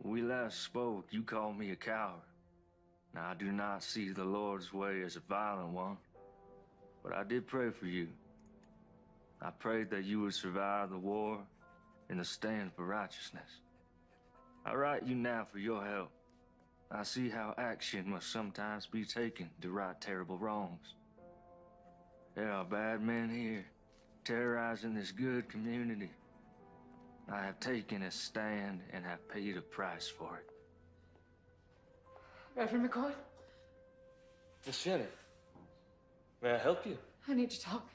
When we last spoke, you called me a coward. Now, I do not see the Lord's way as a violent one, but I did pray for you. I prayed that you would survive the war and the stand for righteousness. I write you now for your help. I see how action must sometimes be taken to right terrible wrongs. There are bad men here, terrorizing this good community. I have taken a stand and have paid a price for it. Reverend McCoy? Miss Jenny, may I help you? I need to talk.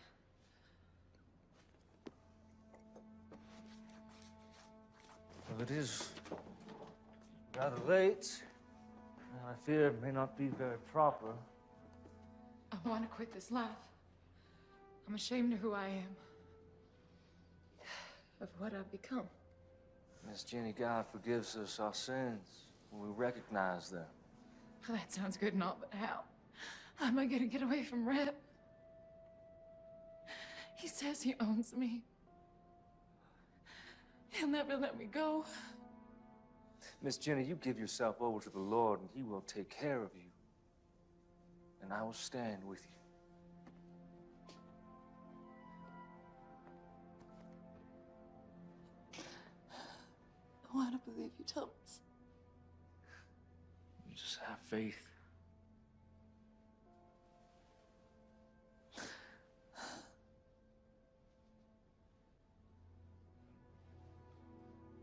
Well, it is rather late, and I fear it may not be very proper. I want to quit this life. I'm ashamed of who I am. Of what I've become. Miss Jenny, God forgives us our sins when we recognize them. Well, that sounds good and all, but how? How am I gonna get away from Reb? He says he owns me. He'll never let me go. Miss Jenny, you give yourself over to the Lord and He will take care of you. And I will stand with you. I want to believe you, Thomas. You just have faith.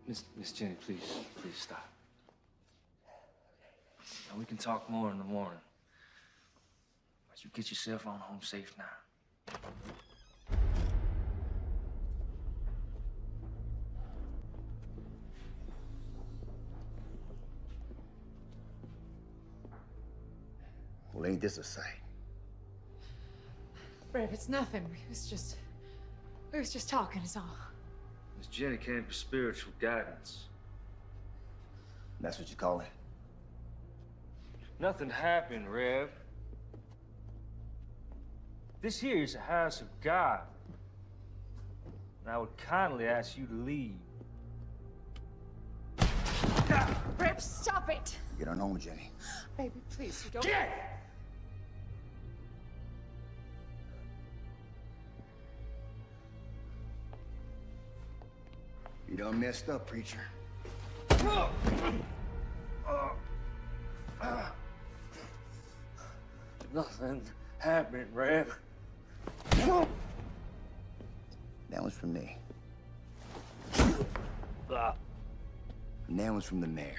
Miss Jenny, please stop. Now, we can talk more in the morning. But you get yourself on home safe now. Well, ain't this a sight? Reb, it's nothing. We was just talking, is all. Miss Jenny came for spiritual guidance. That's what you call it? Nothing happened, Reb. This here is a house of God. And I would kindly ask you to leave. Reb, stop it! Get on home, Jenny. Baby, please, you don't... Get! You done messed up, preacher. Nothing happened, Reb. That one's from me. And that one's from the mayor.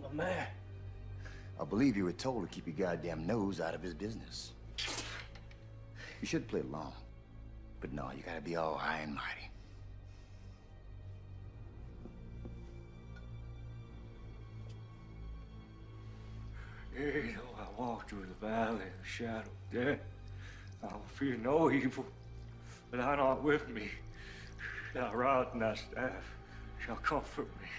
The mayor. I believe you were told to keep your goddamn nose out of his business. You should play along. But no, you gotta be all high and mighty. Yea, though I walk through the valley of the shadow of death, I will fear no evil, but thou art with me. Thy rod and thy staff shall comfort me.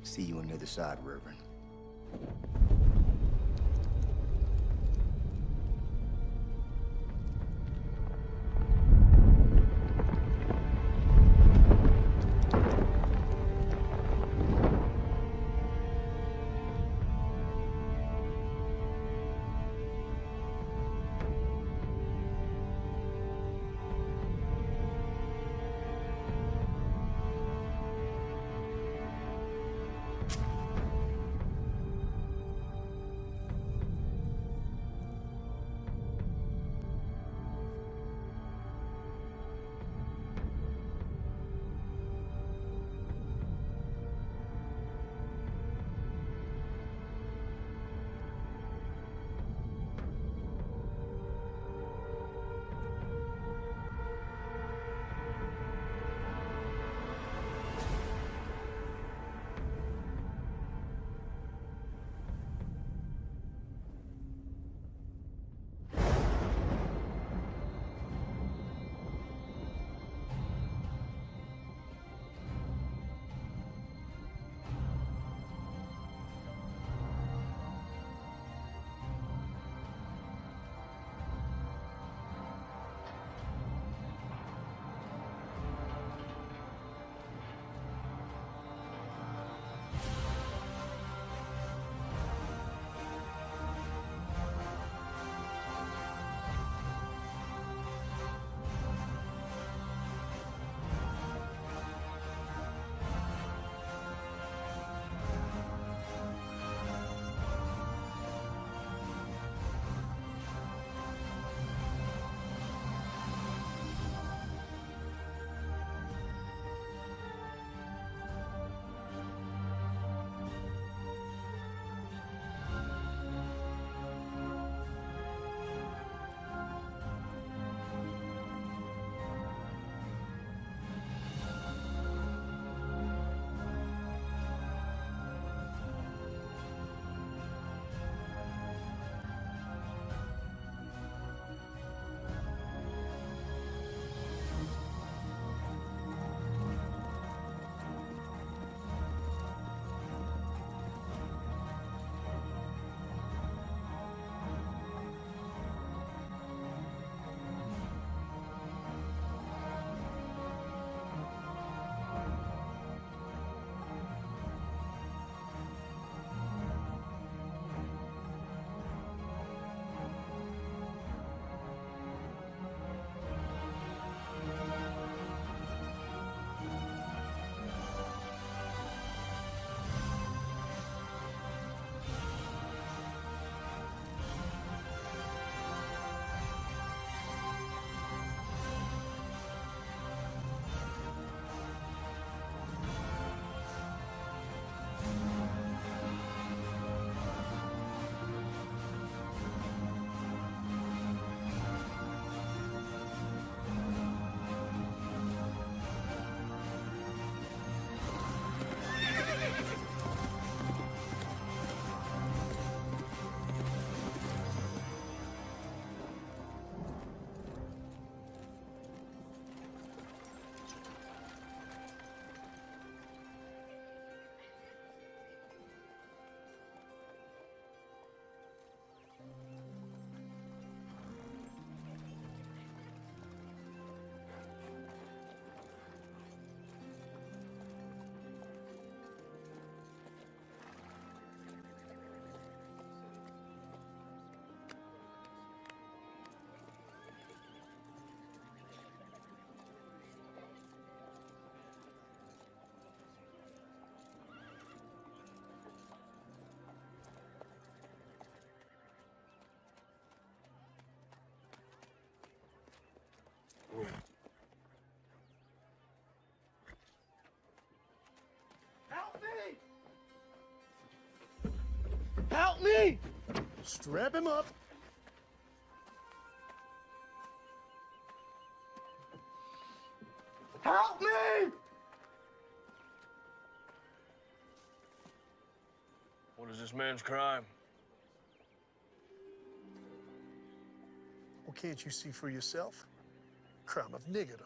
See you on the other side, Reverend. me! Strap him up. Help me! What is this man's crime? Well, can't you see for yourself? Crime of niggerdom.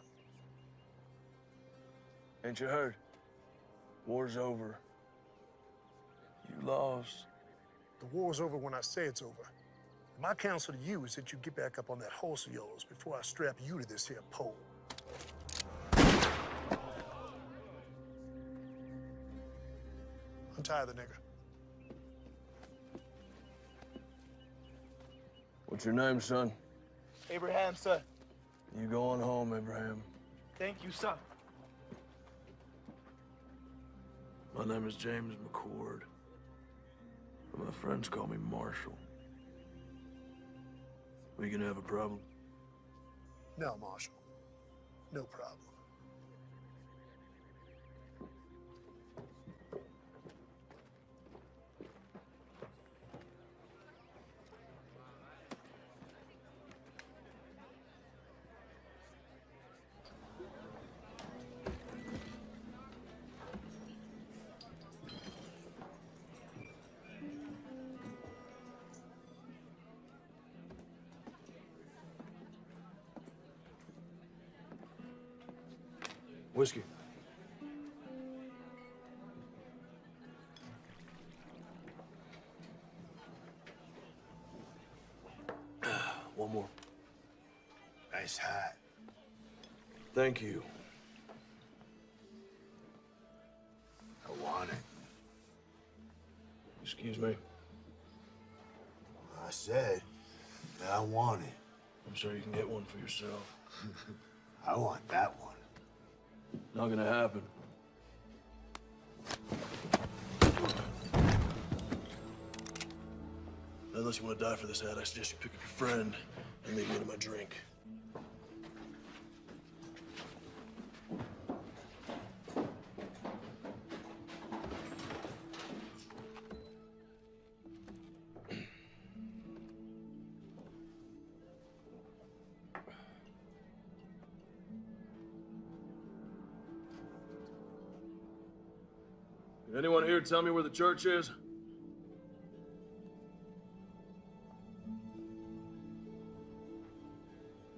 Ain't you heard? War's over. You lost. The war's over when I say it's over. My counsel to you is that you get back up on that horse of yours before I strap you to this here pole. Untie the nigger. What's your name, son? Abraham, sir. You go on home, Abraham. Thank you, sir. My name is James McCord. But my friends call me Marshall. We gonna have a problem? No, Marshal. No problem. Whiskey. One more. Nice hat. Thank you. I want it. Excuse me. I said that I want it. I'm sure you can get one for yourself. I want that one. Not gonna happen. Unless you want to die for this hat, I suggest you pick up your friend and leave me to my drink. Anyone here tell me where the church is?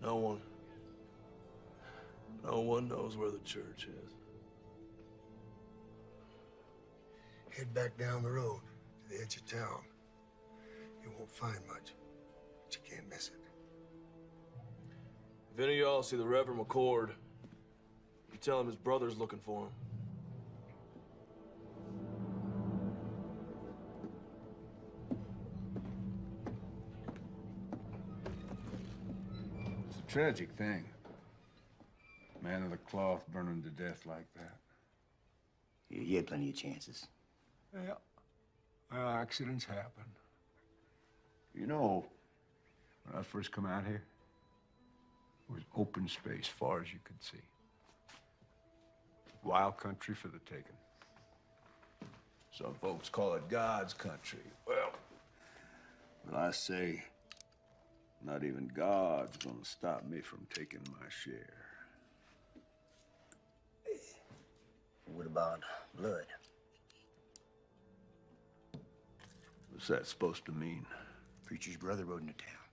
No one. No one knows where the church is. Head back down the road to the edge of town. You won't find much, but you can't miss it. If any of y'all see the Reverend McCord, you tell him his brother's looking for him. It's a tragic thing. Man of the cloth burning to death like that. You had plenty of chances. Yeah. Well, accidents happen. You know, when I first come out here, it was open space far as you could see. Wild country for the taking. Some folks call it God's country. Well, I say, not even God's gonna stop me from taking my share. What about blood? What's that supposed to mean? Preacher's brother rode into town.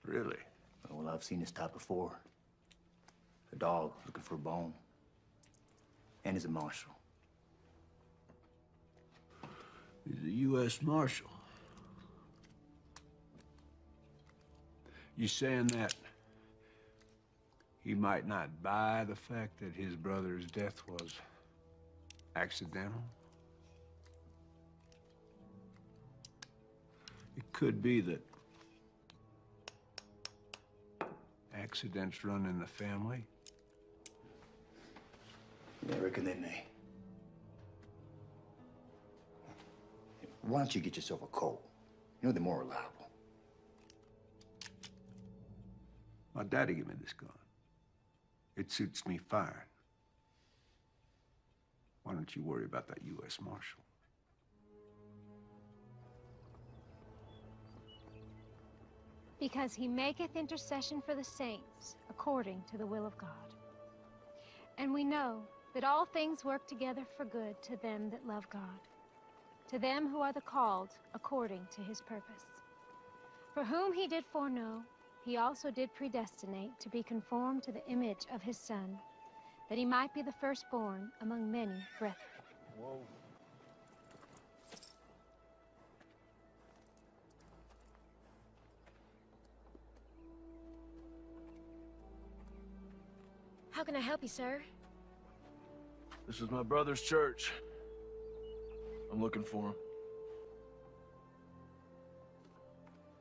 Really? Well, I've seen this type before. A dog looking for a bone. And he's a marshal. He's a U.S. Marshal. You saying that he might not buy the fact that his brother's death was accidental? It could be that accidents run in the family. Yeah, I reckon they may. Why don't you get yourself a Colt? You know they're more reliable. My daddy gave me this gun. It suits me fine. Why don't you worry about that U.S. Marshal? Because he maketh intercession for the saints according to the will of God. And we know that all things work together for good to them that love God, to them who are the called according to his purpose. For whom he did foreknow, he also did predestinate to be conformed to the image of his Son, that he might be the firstborn among many brethren. Whoa. How can I help you, sir? This is my brother's church. I'm looking for him.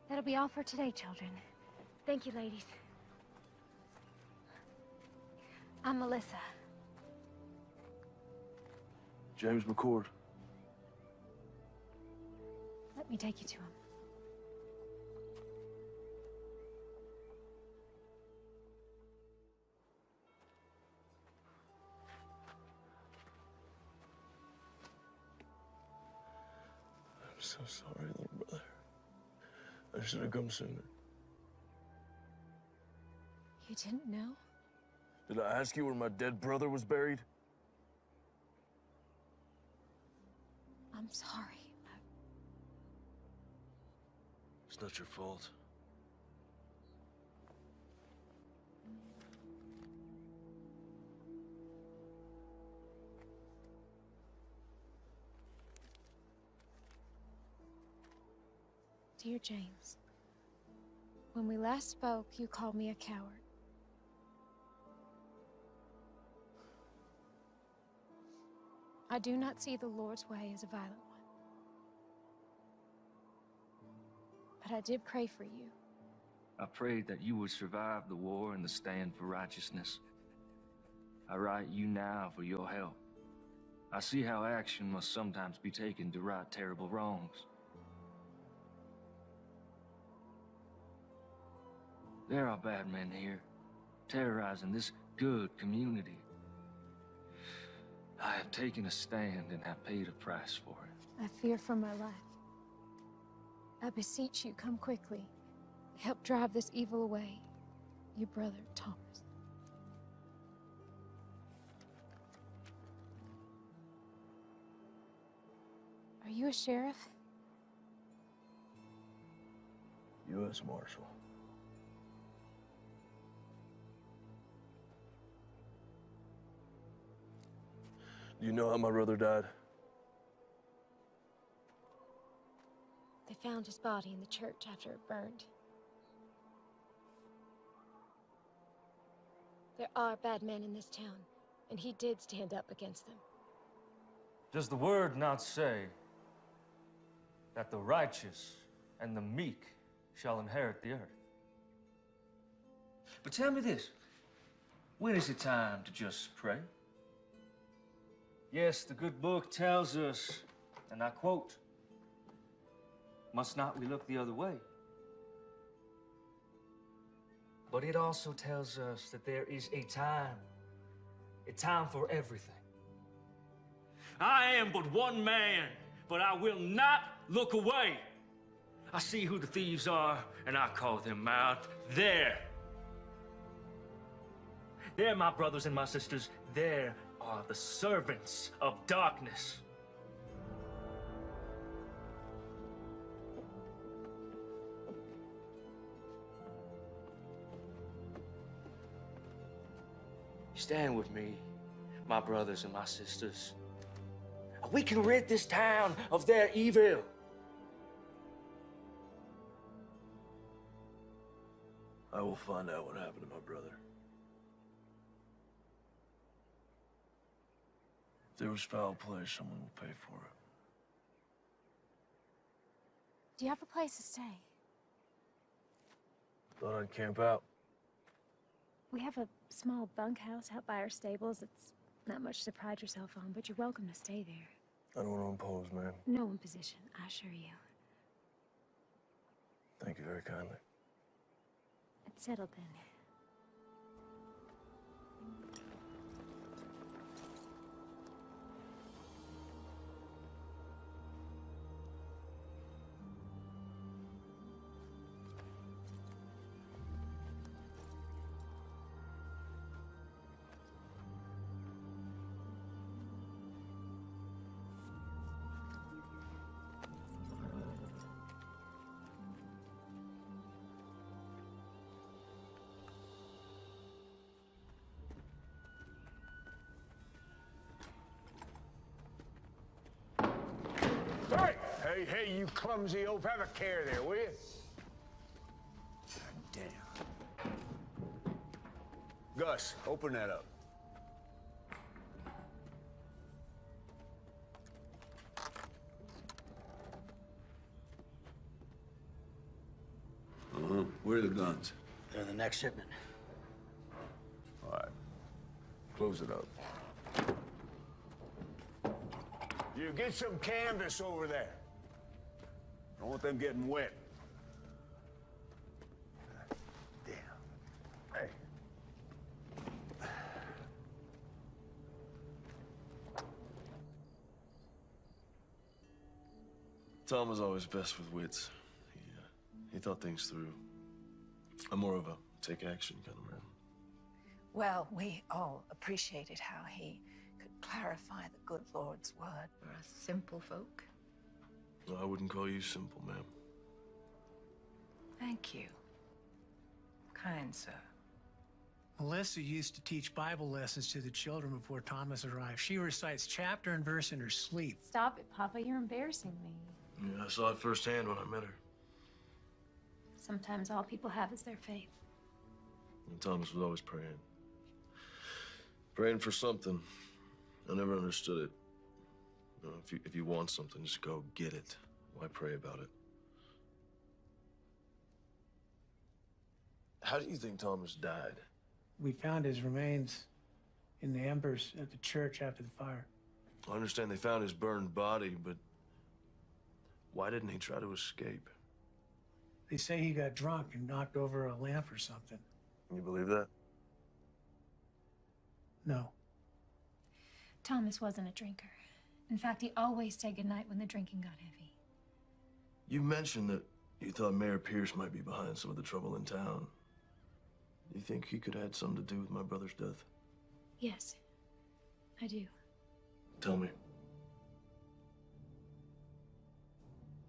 That'll be all for today, children. Thank you, ladies. I'm Melissa. James McCord. Let me take you to him. I'm so sorry, little brother. I should have come sooner. You didn't know? Did I ask you where my dead brother was buried? I'm sorry. It's not your fault. Dear James, when we last spoke, you called me a coward. I do not see the Lord's way as a violent one. But I did pray for you. I prayed that you would survive the war and the stand for righteousness. I write you now for your help. I see how action must sometimes be taken to right terrible wrongs. There are bad men here, terrorizing this good community. I have taken a stand and have paid a price for it. I fear for my life. I beseech you, come quickly. Help drive this evil away. Your brother, Thomas. Are you a sheriff? U.S. Marshal. Do you know how my brother died? They found his body in the church after it burned. There are bad men in this town, and he did stand up against them. Does the word not say that the righteous and the meek shall inherit the earth? But tell me this, when is it time to just pray? Yes, the good book tells us, and I quote, "Must not we look the other way?" But it also tells us that there is a time for everything. I am but one man, but I will not look away. I see who the thieves are, and I call them out. There, my brothers and my sisters, there are the servants of darkness. Stand with me, my brothers and my sisters. We can rid this town of their evil. I will find out what happened to my brother. If there was foul play, someone will pay for it. Do you have a place to stay? Thought I'd camp out. We have a small bunkhouse out by our stables. It's not much to pride yourself on, but you're welcome to stay there. I don't want to impose, man. No imposition, I assure you. Thank you very kindly. It's settled then. hey, you clumsy oaf, have a care there, will you? God damn. Gus, open that up. Where are the guns? They're the next shipment. All right. Close it up. You get some canvas over there. Don't want them getting wet. Damn. Hey. Tom was always best with wits. He thought things through. I'm more of a take action kind of man. Well, we all appreciated how he could clarify the good Lord's word for us simple folk. No, I wouldn't call you simple, ma'am. Thank you. Kind sir. Melissa used to teach Bible lessons to the children before Thomas arrived. She recites chapter and verse in her sleep. Stop it, Papa. You're embarrassing me. Yeah, I saw it firsthand when I met her. Sometimes all people have is their faith. And Thomas was always praying. Praying for something. I never understood it. You know, if you want something, just go get it. Why pray about it? How do you think Thomas died? We found his remains in the embers at the church after the fire. I understand they found his burned body, but why didn't he try to escape? They say he got drunk and knocked over a lamp or something. You believe that? No. Thomas wasn't a drinker. In fact, he always said goodnight when the drinking got heavy. You mentioned that you thought Mayor Pierce might be behind some of the trouble in town. Do you think he could have had something to do with my brother's death? Yes, I do. Tell me.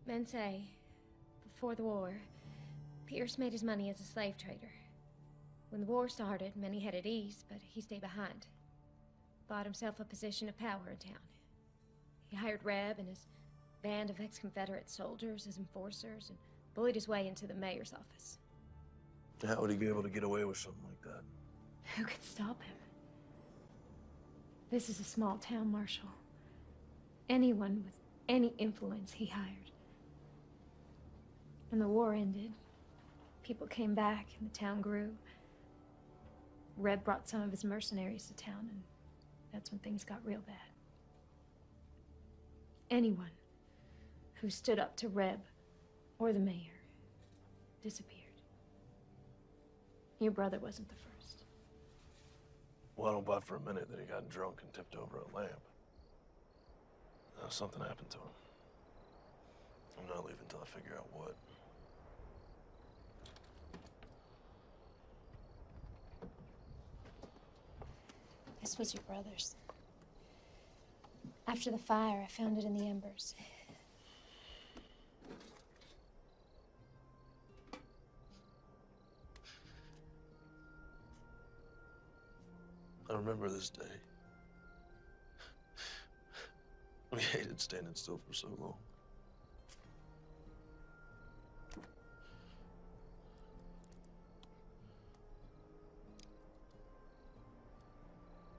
Men say, before the war, Pierce made his money as a slave trader. When the war started, many headed east, but he stayed behind. Bought himself a position of power in town. He hired Reb and his band of ex-Confederate soldiers as enforcers and bullied his way into the mayor's office. How would he be able to get away with something like that? Who could stop him? This is a small town, Marshal. Anyone with any influence he hired. When the war ended, people came back and the town grew. Reb brought some of his mercenaries to town, and that's when things got real bad. Anyone who stood up to Reb or the mayor disappeared. Your brother wasn't the first. Well, I don't buy for a minute that he got drunk and tipped over a lamp. Something happened to him. I'm not leaving until I figure out what. This was your brother's. After the fire, I found it in the embers. I remember this day. We hated standing still for so long.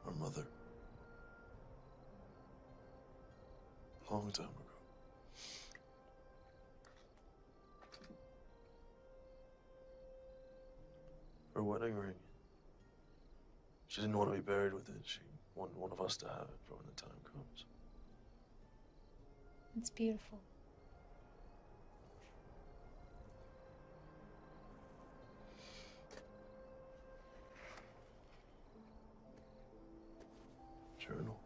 Our mother. A long time ago. Her wedding ring. She didn't want to be buried with it. She wanted one of us to have it for when the time comes. It's beautiful. Journal.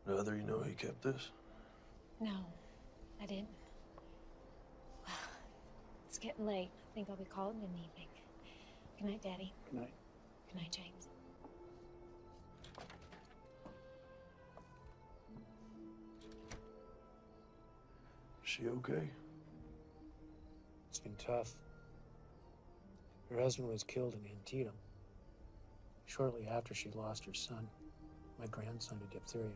Now, you know he kept this? No, I didn't. Well, it's getting late. I think I'll be calling in the evening. Good night, Daddy. Good night. Good night, James. Is she okay? It's been tough. Her husband was killed in Antietam. Shortly after she lost her son, my grandson, to diphtheria.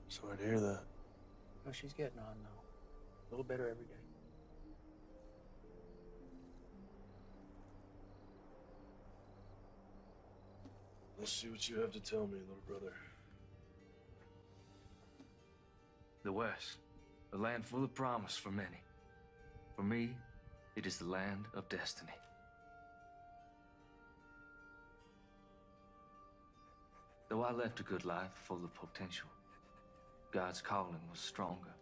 Sorry to hear that. Well, she's getting on now. A little better every day. Let's see what you have to tell me, little brother. The West, a land full of promise for many. For me, it is the land of destiny. Though I left a good life full of potential, God's calling was stronger.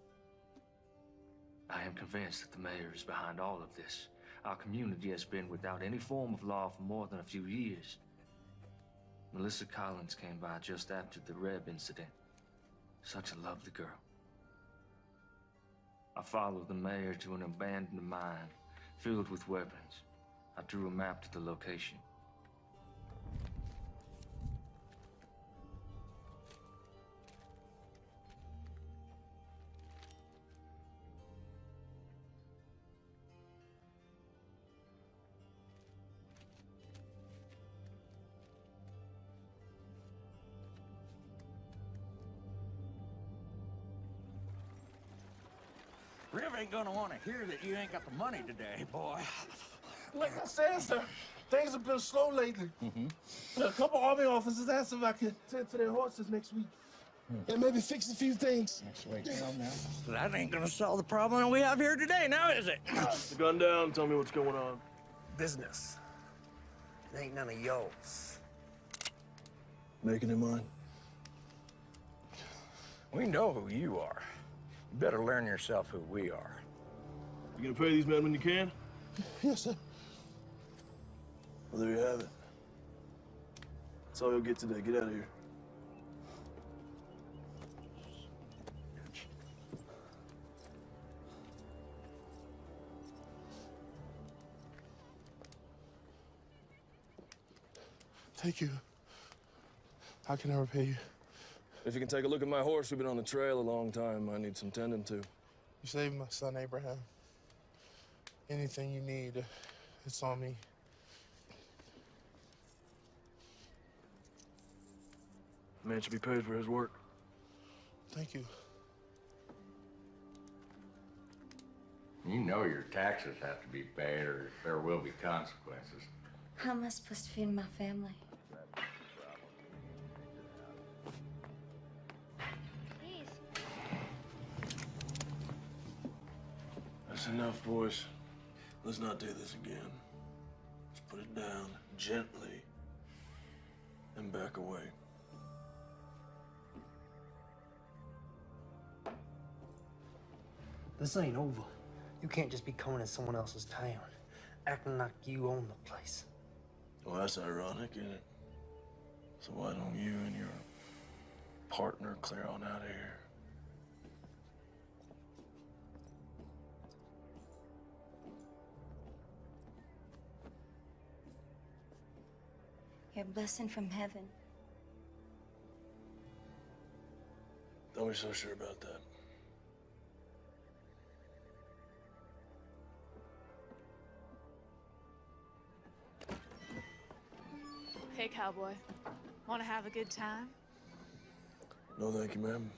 I am convinced that the mayor is behind all of this. Our community has been without any form of law for more than a few years. Melissa Collins came by just after the Reb incident. Such a lovely girl. I followed the mayor to an abandoned mine filled with weapons. I drew a map to the location. Rev ain't gonna want to hear that you ain't got the money today, boy. Like I said, sir, things have been slow lately. A couple Army officers asked if I could tend to their horses next week. And maybe fix a few things. That's right, calm now. That ain't gonna solve the problem we have here today, now is it? Put the gun down, tell me what's going on. Business. It ain't none of yours. Making it mine. We know who you are. You better learn yourself who we are. You gonna pay these men when you can? Yes, sir. Well, there you have it. That's all you'll get today. Get out of here. Thank you. How can I repay you? If you can take a look at my horse, we've been on the trail a long time. I need some tending to. You saved my son, Abraham. Anything you need, it's on me. Man should be paid for his work. Thank you. You know your taxes have to be paid or there will be consequences. How am I supposed to feed my family? That's enough, boys. Let's not do this again. Let's put it down gently and back away. This ain't over. You can't just be coming in someone else's town, acting like you own the place. Well, that's ironic, isn't it? So why don't you and your partner clear on out of here? You're a blessing from heaven. Don't be so sure about that. Hey, cowboy. Want to have a good time? No, thank you, ma'am.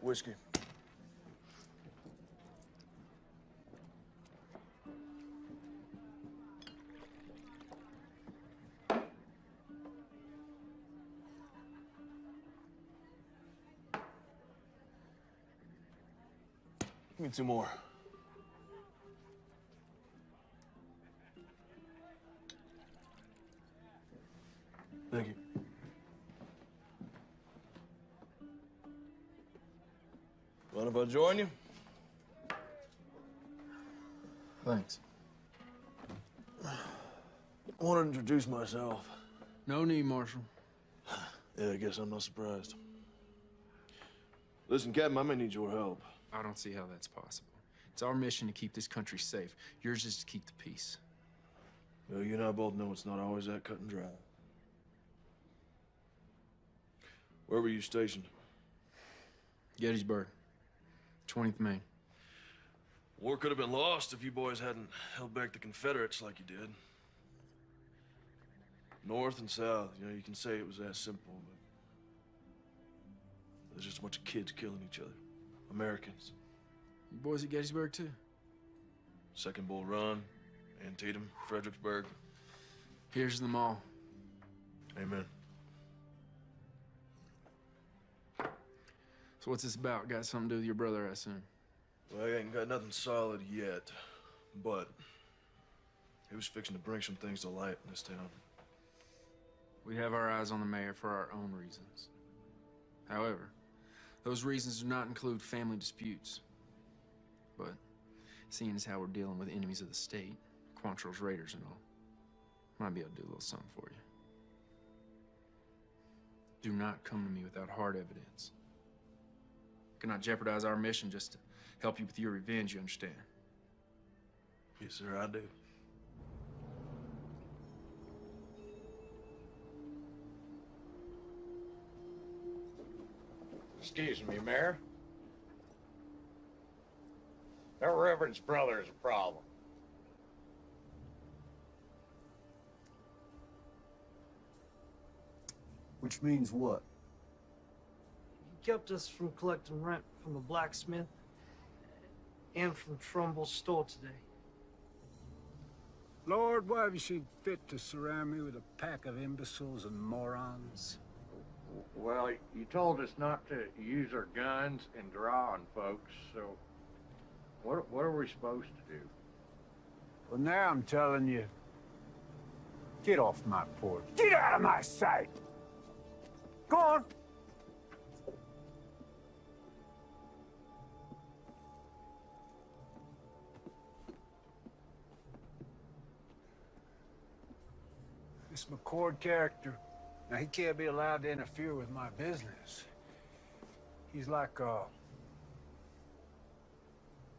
Whiskey. Give me 2 more. Thank you. Mind if I join you? Thanks. I want to introduce myself. No need, Marshal. Yeah, I guess I'm not surprised. Listen, Captain, I may need your help. I don't see how that's possible. It's our mission to keep this country safe. Yours is to keep the peace. Well, you and I both know it's not always that cut and dry. Where were you stationed? Gettysburg, 20th Maine. War could have been lost if you boys hadn't held back the Confederates like you did. North and south, you know, you can say it was that simple, but there's just a bunch of kids killing each other. Americans. You boys at Gettysburg, too? Second Bull Run, Antietam, Fredericksburg. Here's them all. Amen. So what's this about? Got something to do with your brother, I assume? Well, I ain't got nothing solid yet, but he was fixing to bring some things to light in this town. We have our eyes on the mayor for our own reasons. However, those reasons do not include family disputes. But seeing as how we're dealing with enemies of the state, Quantrill's raiders and all, might be able to do a little something for you. Do not come to me without hard evidence. Cannot jeopardize our mission just to help you with your revenge, you understand? Yes, sir, I do. Excuse me, Mayor. That Reverend's brother is a problem. Which means what? He kept us from collecting rent from the blacksmith and from Trumbull's store today. Lord, why have you seen fit to surround me with a pack of imbeciles and morons? Well, you told us not to use our guns and draw on folks, so what are we supposed to do? Well, now I'm telling you, get off my porch. Get out of my sight! Go on! This McCord character, now he can't be allowed to interfere with my business. He's like a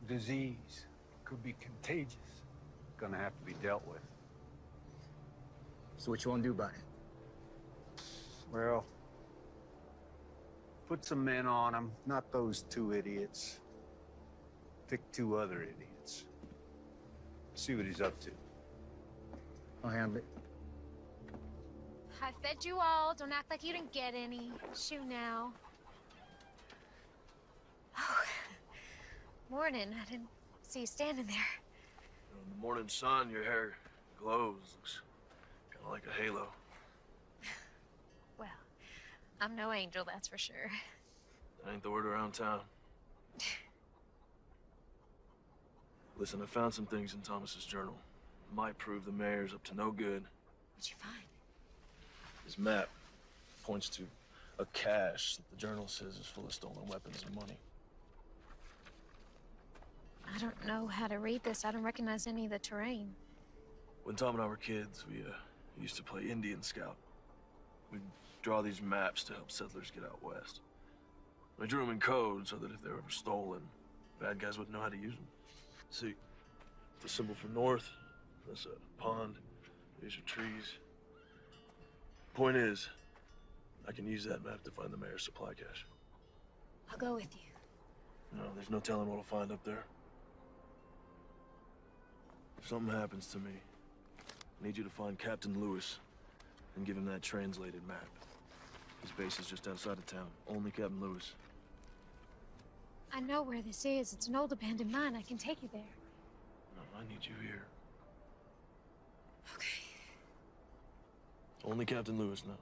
disease. Could be contagious. Gonna have to be dealt with. So what you want to do about it? Well, put some men on him, not those two idiots. Pick two other idiots. See what he's up to. I'll handle it. I fed you all. Don't act like you didn't get any. Shoo now. Oh, morning. I didn't see you standing there. In the morning sun, your hair glows. Looks kind of like a halo. Well, I'm no angel, that's for sure. That ain't the word around town. Listen, I found some things in Thomas's journal. Might prove the mayor's up to no good. What'd you find? His map points to a cache that the journal says is full of stolen weapons and money. I don't know how to read this. I don't recognize any of the terrain. When Tom and I were kids, we used to play Indian Scout. We'd draw these maps to help settlers get out west. We drew them in code so that if they were ever stolen, bad guys wouldn't know how to use them. See, the symbol for north, that's a pond. These are trees. Point is, I can use that map to find the mayor's supply cache. I'll go with you. No, there's no telling what I'll find up there. If something happens to me, I need you to find Captain Lewis and give him that translated map. His base is just outside of town. Only Captain Lewis. I know where this is. It's an old abandoned mine. I can take you there. No, I need you here. Okay. Only Captain Lewis now.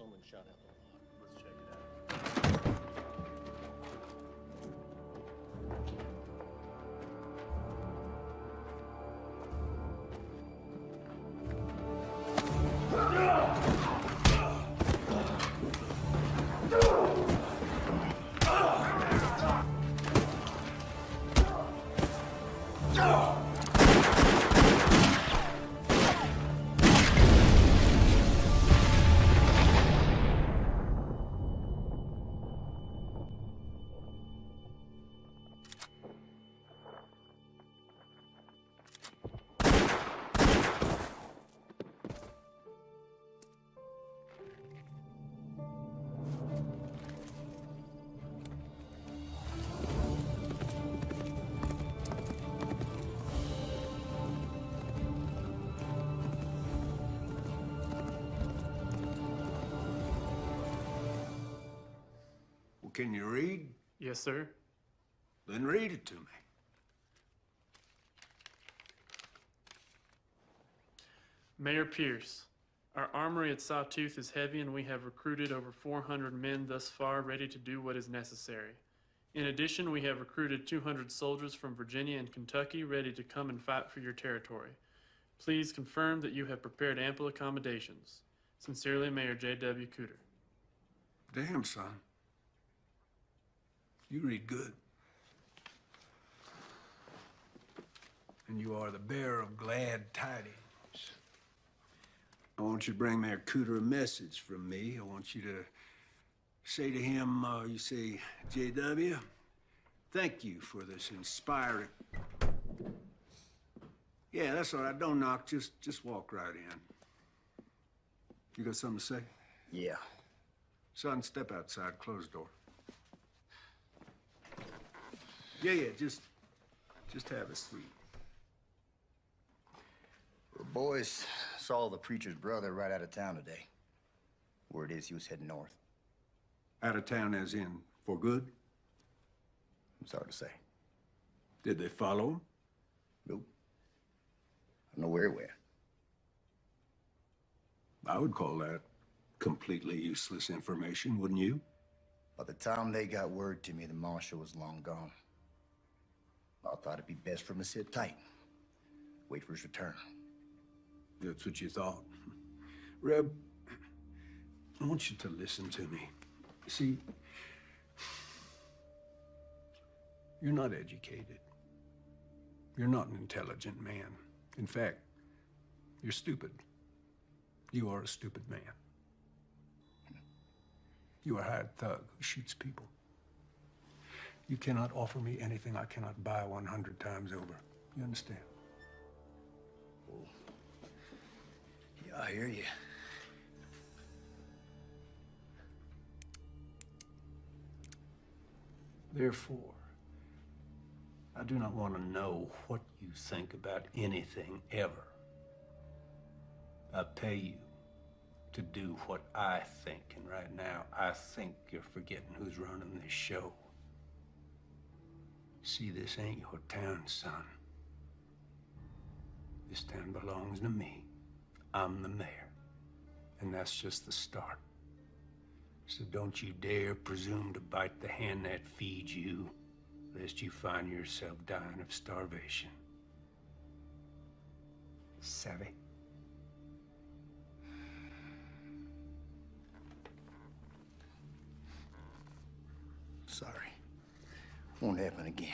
someone shot out the lot. Let's check it out. Can you read? Yes, sir. Then read it to me. Mayor Pierce, our armory at Sawtooth is heavy and we have recruited over 400 men thus far ready to do what is necessary. In addition, we have recruited 200 soldiers from Virginia and Kentucky ready to come and fight for your territory. Please confirm that you have prepared ample accommodations. Sincerely, Mayor J.W. Cooter. Damn, son. You read good. And you are the bearer of glad tidings. I want you to bring Mayor Cooter a message from me. I want you to say to him, you say, J.W., thank you for this inspiring... Yeah, that's all right. Don't knock. Just walk right in. You got something to say? Yeah. Son, step outside. Close the door. Yeah, just have a seat. The boys saw the preacher's brother right out of town today. Word is he was heading north. Out of town as in for good? It's hard to say. Did they follow him? Nope. I don't know where he went. I would call that completely useless information, wouldn't you? By the time they got word to me, the marshal was long gone. I thought it'd be best for him to sit tight. Wait for his return. That's what you thought. Reb, I want you to listen to me. See, you're not educated. You're not an intelligent man. In fact, you're stupid. You are a stupid man. You are a hired thug who shoots people. You cannot offer me anything I cannot buy 100 times over. You understand? Oh. Yeah, I hear you. Therefore, I do not want to know what you think about anything ever. I pay you to do what I think, and right now, I think you're forgetting who's running this show. See, this ain't your town, son. This town belongs to me. I'm the mayor. And that's just the start. So don't you dare presume to bite the hand that feeds you, lest you find yourself dying of starvation. Savvy? Sorry. Won't happen again.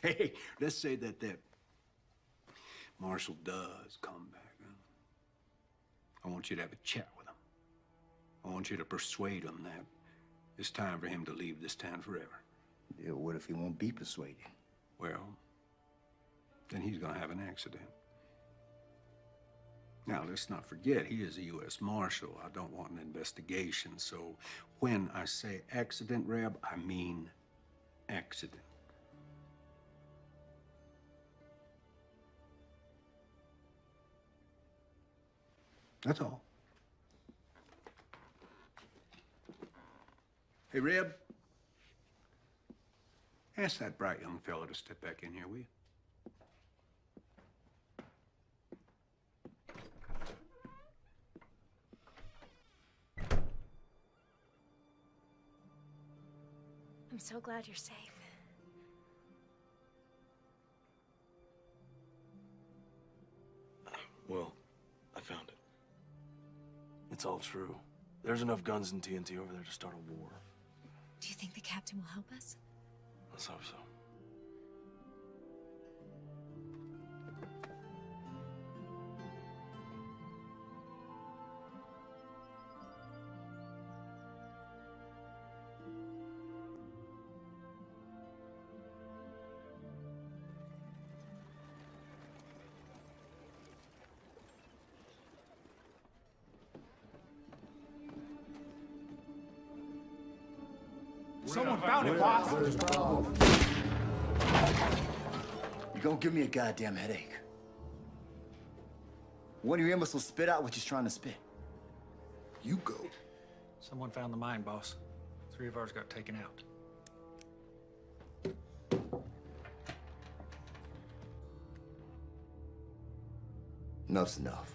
Hey, let's say that Marshal does come back. Huh? I want you to have a chat with him. I want you to persuade him that it's time for him to leave this town forever. Yeah, what if he won't be persuaded? Well, then he's gonna have an accident. Now, let's not forget, he is a U.S. Marshal. I don't want an investigation, so when I say accident, Reb, I mean accident. That's all. Hey, Reb, ask that bright young fella to step back in here, will you? I'm so glad you're safe. Well, I found it. It's all true. There's enough guns and TNT over there to start a war. Do you think the captain will help us? Let's hope so. Someone found it, boss. You gonna give me a goddamn headache. One of your imbeciles spit out what you're trying to spit. You go. Someone found the mine, boss. 3 of ours got taken out. Enough's enough.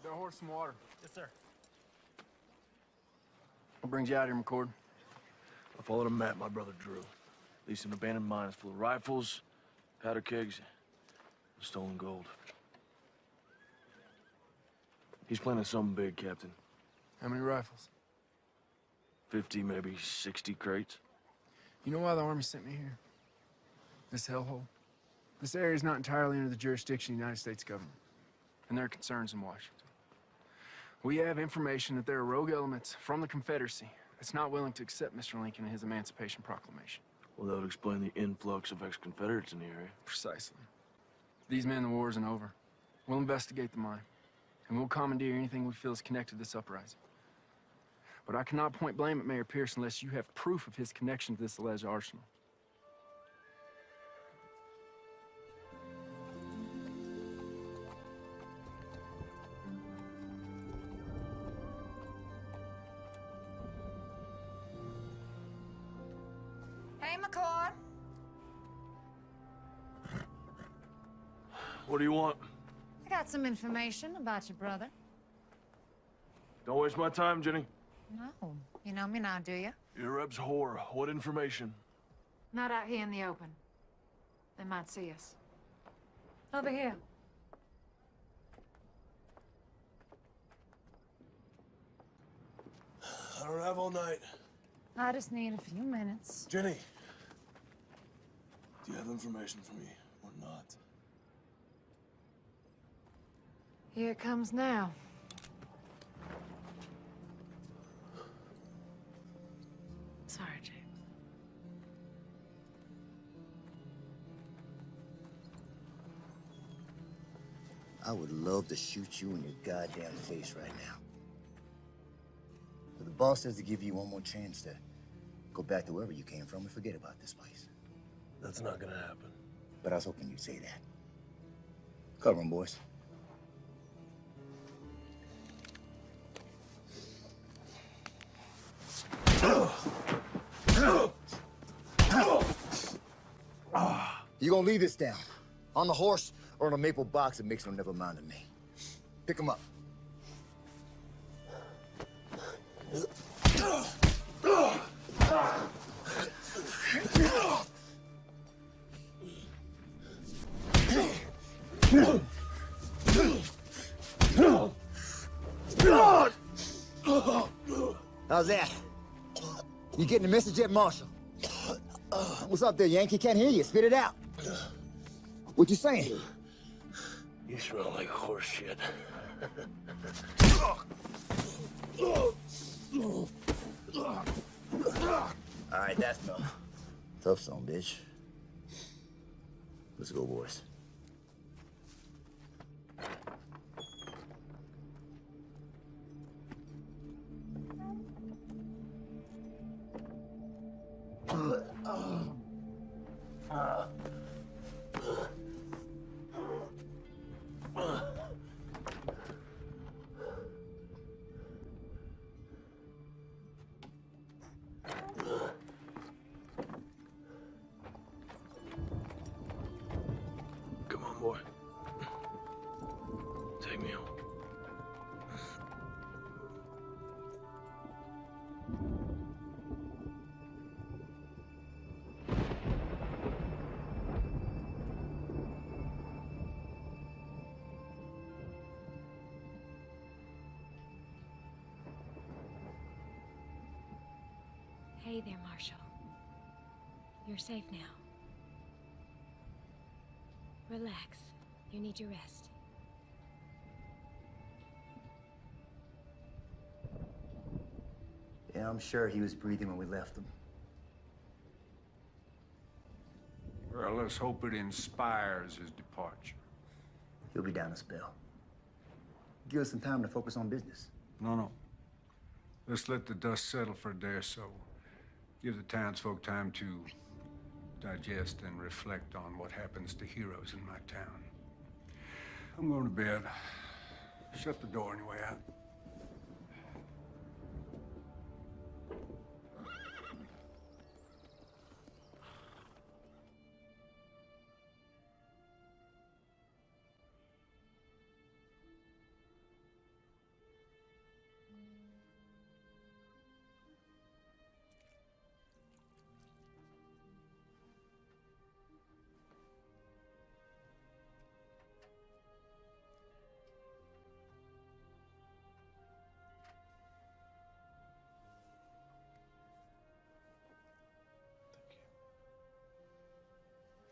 Got a horse some water. Yes, sir. What brings you out here, McCord? I followed a map my brother drew. At least an abandoned mine is full of rifles, powder kegs, and stolen gold. He's planning something big, Captain. How many rifles? 50, maybe 60 crates. You know why the Army sent me here? This hellhole? This area is not entirely under the jurisdiction of the United States government, and there are concerns in Washington. We have information that there are rogue elements from the Confederacy that's not willing to accept Mr. Lincoln and his Emancipation Proclamation. Well, that would explain the influx of ex-Confederates in the area. Precisely. These men, the war isn't over. We'll investigate the mine, and we'll commandeer anything we feel is connected to this uprising. But I cannot point blame at Mayor Pierce unless you have proof of his connection to this alleged arsenal. Hey, McCord. What do you want? I got some information about your brother. Don't waste my time, Jenny. No, you know me now, do you? You're Reb's whore. What information? Not out here in the open. They might see us. Over here. I don't have all night. I just need a few minutes. Jenny, do you have information for me or not? Here it comes now. Sorry, James. I would love to shoot you in your goddamn face right now. But the boss says to give you one more chance to go back to wherever you came from and forget about this place. That's not gonna happen. But I was hoping you'd say that. Cover 'em, boys. You gonna leave this down? On the horse or in a maple box that makes no never mind to me? Pick 'em up. How's that? You getting the message yet, Marshal? What's up there, Yankee? Can't hear you. Spit it out. What you saying? You smell like horse shit. All right, that's enough. Tough song, bitch. Let's go, boys. boy. Take me home. Hey there, Marshall. You're safe now. Relax. You need your rest. Yeah, I'm sure he was breathing when we left him. Well, let's hope it inspires his departure. He'll be down a spell. Give us some time to focus on business. No. Let's let the dust settle for a day or so. Give the townsfolk time to digest and reflect on what happens to heroes in my town. I'm going to bed. Shut the door anyway.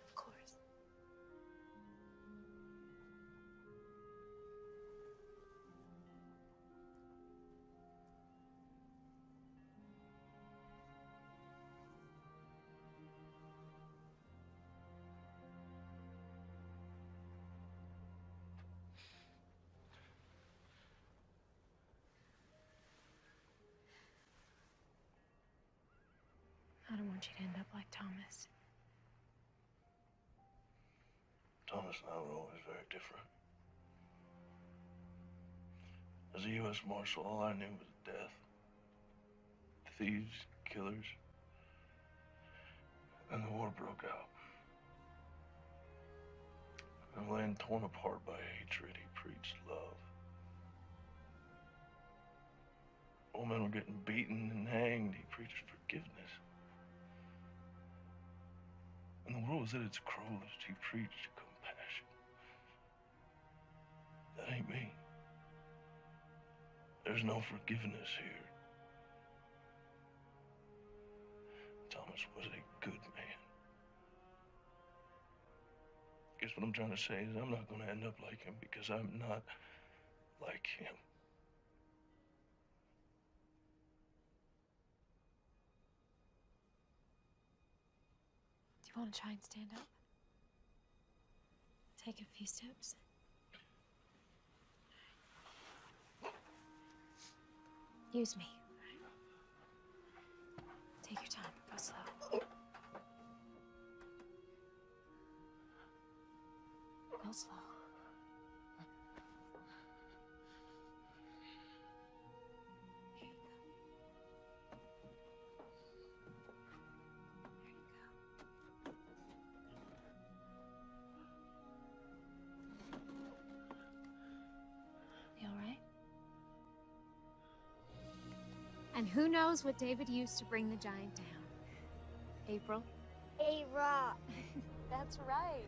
Of course. I don't want you to end up like Thomas. Thomas and I were always very different. As a U.S. Marshal, all I knew was death. Thieves, killers. And the war broke out. And a land torn apart by hatred, he preached love. Old men were getting beaten and hanged, he preached forgiveness. And the world was at its cruelest, he preached compassion. That ain't me. There's no forgiveness here. Thomas was a good man. Guess what I'm trying to say is I'm not going to end up like him because I'm not like him. Do you want to try and stand up? Take a few steps. Use me. Take your time. Go slow. Go slow. You all right? And who knows what David used to bring the giant down? April? A rock. That's right.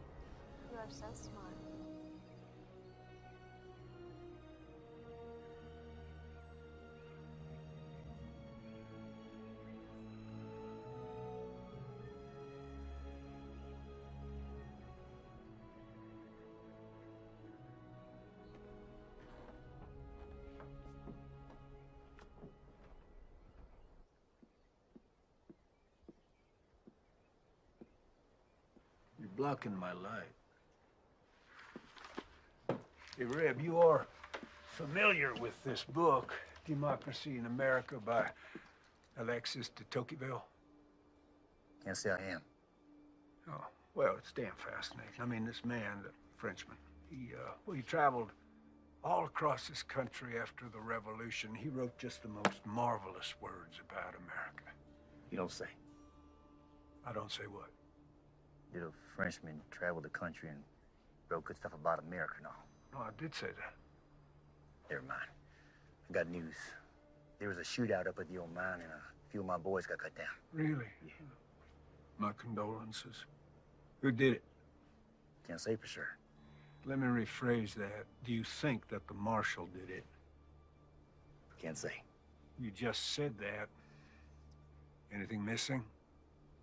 You are so smart. You're blocking my light. Hey, Reb, you are familiar with this book, Democracy in America by Alexis de Tocqueville? Can't say I am. Oh, well, it's damn fascinating. I mean, this man, the Frenchman, he traveled all across this country after the Revolution. He wrote just the most marvelous words about America. You don't say. I don't say what? Did a Frenchman travel the country and Wrote good stuff about America and all. No, I did say that. Never mind. I got news. There was a shootout up at the old mine, and a few of my boys got cut down. Really? Yeah. My condolences. Who did it? Can't say for sure. Let me rephrase that. Do you think that the marshal did it? Can't say. You just said that. Anything missing?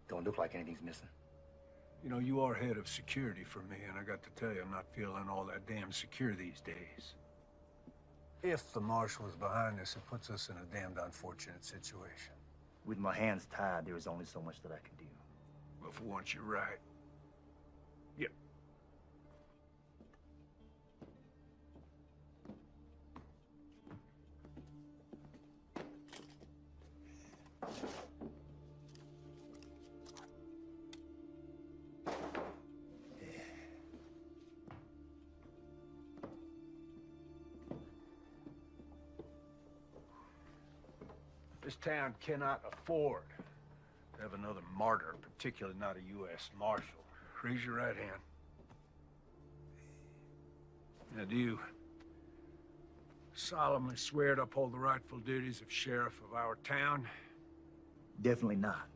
Don't look like anything's missing. You know, you are head of security for me, and I got to tell you, I'm not feeling all that damn secure these days. If the marshal is behind this, it puts us in a damned unfortunate situation. With my hands tied, there is only so much that I can do. Well, for once, you're right. Yep. This town cannot afford to have another martyr, particularly not a U.S. Marshal. Raise your right hand. Now, do you solemnly swear to uphold the rightful duties of sheriff of our town? Definitely not.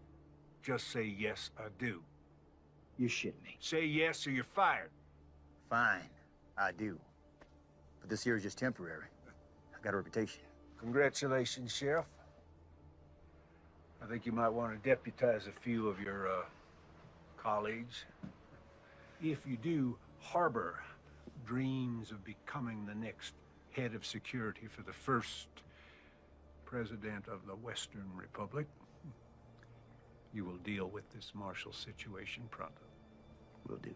Just say, yes, I do. You shit me. Say yes or you're fired. Fine, I do. But this here is just temporary. I got a reputation. Congratulations, Sheriff. I think you might want to deputize a few of your colleagues. If you do harbor dreams of becoming the next head of security for the first president of the Western Republic, you will deal with this martial situation pronto. Will do.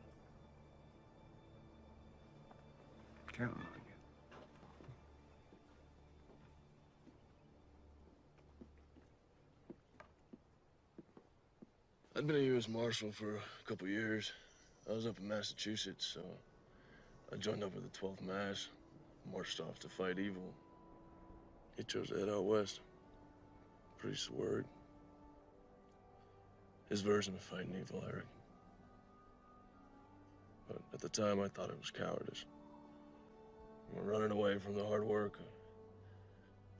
Counting on you. I'd been a U.S. Marshal for a couple years. I was up in Massachusetts, so I joined up with the 12th Mass, marched off to fight evil. He chose to head out west. Priest's word. His version of fighting evil, Eric. But at the time, I thought it was cowardice. Running away from the hard work,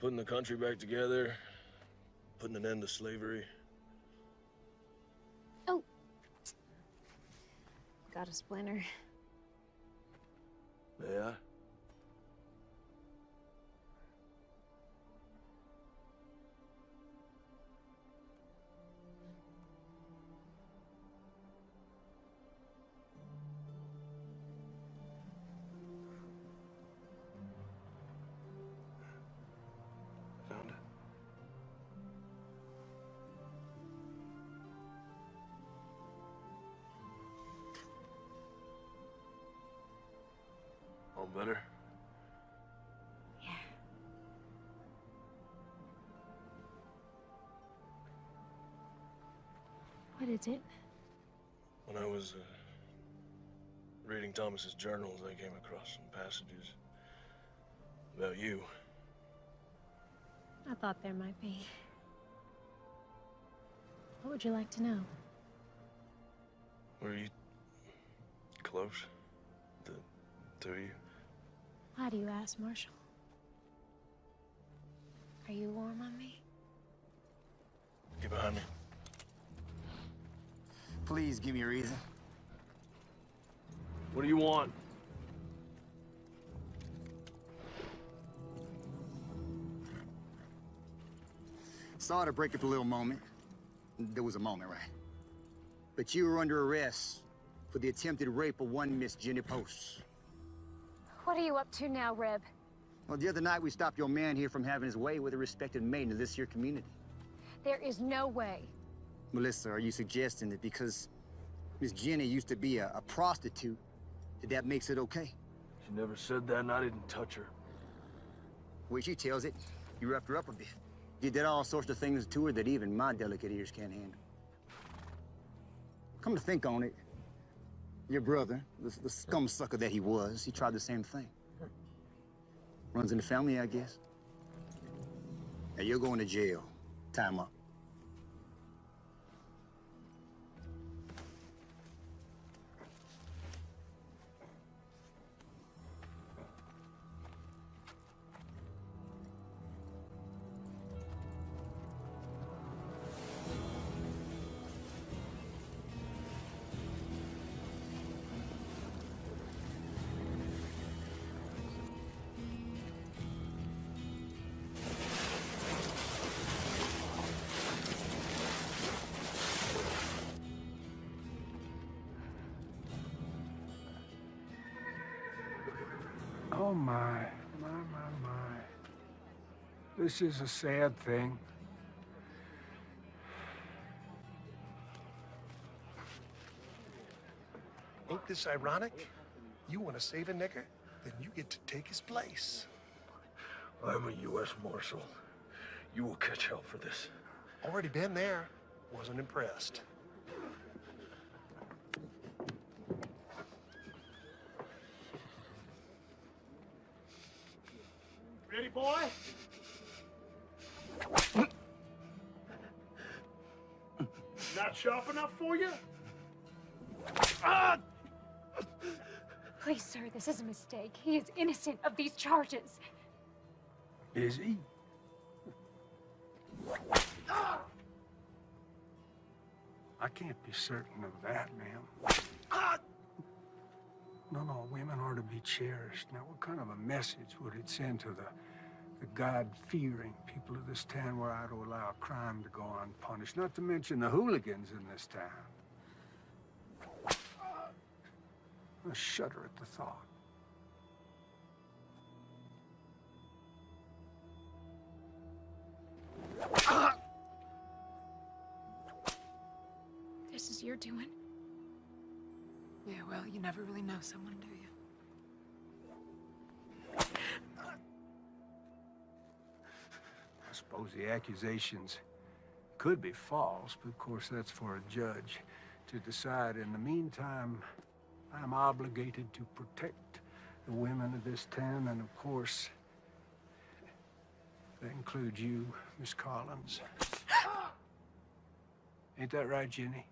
putting the country back together, putting an end to slavery. Oh. Got a splinter. May I? Found it. All better? Yeah. What is it? When I was reading Thomas's journals, I came across some passages about you. I thought there might be. What would you like to know? Were you close? The two of you? Why do you ask, Marshall? Are you warm on me? Get behind me. Please give me a reason. What do you want? Sorry to break up a little moment. There was a moment, right? But you were under arrest for the attempted rape of one Miss Jenny Post. What are you up to now, Reb? Well, the other night we stopped your man here from having his way with a respected maiden of this here community. There is no way. Melissa, are you suggesting that because Miss Jenny used to be a prostitute, that makes it okay? She never said that, and I didn't touch her. Well, she tells it. You roughed her up a bit. You did all sorts of things to her that even my delicate ears can't handle. Come to think on it, your brother, the scum sucker that he was, he tried the same thing. Runs in the family, I guess. Now you're going to jail. Time up. Oh, my. This is a sad thing. Ain't this ironic? You want to save a nigger, then you get to take his place. I'm a U.S. Marshal. You will catch hell for this. Already been there. Wasn't impressed. Ready, boy? Not sharp enough for you? Please, sir, this is a mistake. He is innocent of these charges. Is he? I can't be certain of that, ma'am. No, women are to be cherished. Now, what kind of a message would it send to the God-fearing people of this town were I to allow crime to go unpunished? Not to mention the hooligans in this town. I shudder at the thought. This is your doing? Yeah, well, you never really know someone, do you? I suppose the accusations could be false, but of course that's for a judge to decide. In the meantime, I'm obligated to protect the women of this town, and of course, that includes you, Miss Collins. Ain't that right, Jenny?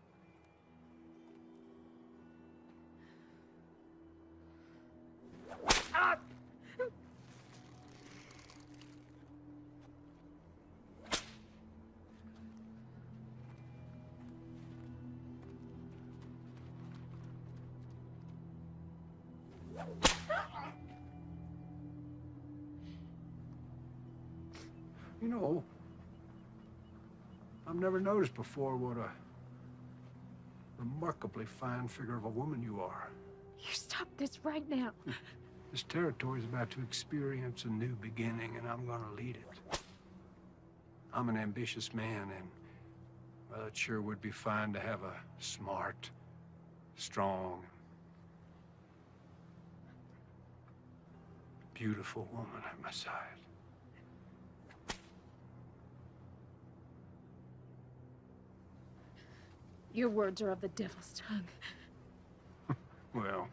You know, I've never noticed before what a remarkably fine figure of a woman you are. You stop this right now. This territory is about to experience a new beginning, and I'm gonna lead it. I'm an ambitious man, and, well, it sure would be fine to have a smart, strong, beautiful woman at my side. Your words are of the devil's tongue. Well,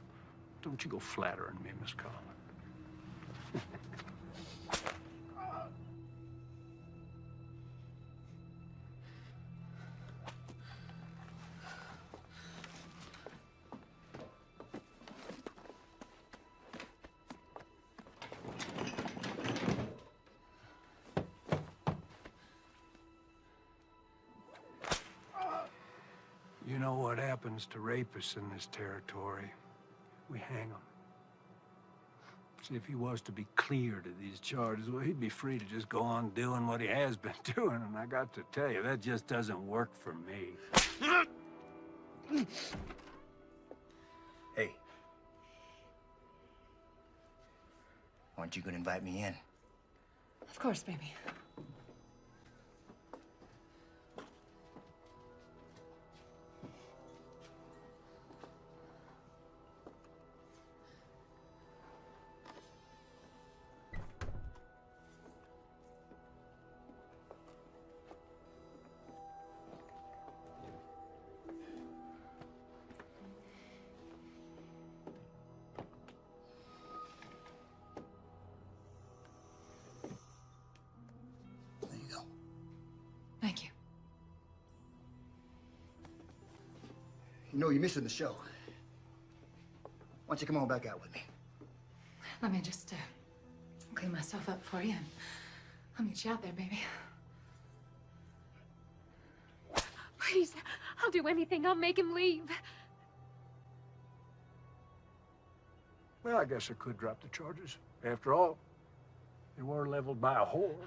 don't you go flattering me, Miss Collins. You know what happens to rapists in this territory? We hang them. See, if he was to be cleared of these charges, well, he'd be free to just go on doing what he has been doing, and I got to tell you, that just doesn't work for me. Hey. Aren't you gonna invite me in? Of course, baby. Thank you. You know you're missing the show. Why don't you come on back out with me? Let me just clean myself up for you, and I'll meet you out there, baby. Please, I'll do anything. I'll make him leave. Well, I guess I could drop the charges. After all, they were leveled by a whore.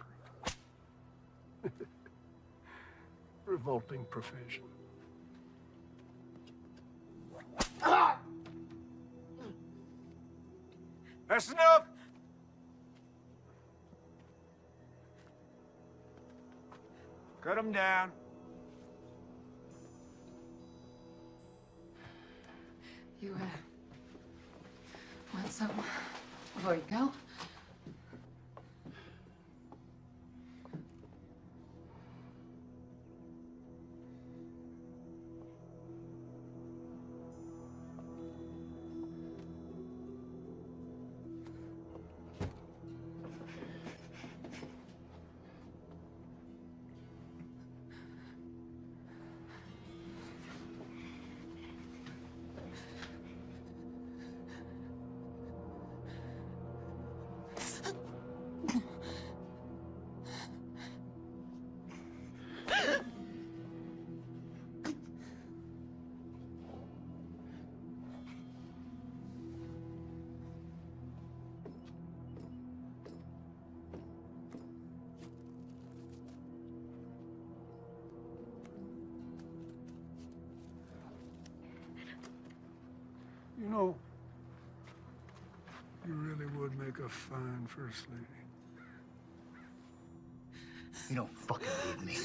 Revolting profession. That's enough! Cut him down. You, want something before you go? You know, you really would make a fine first lady. You don't fucking leave me.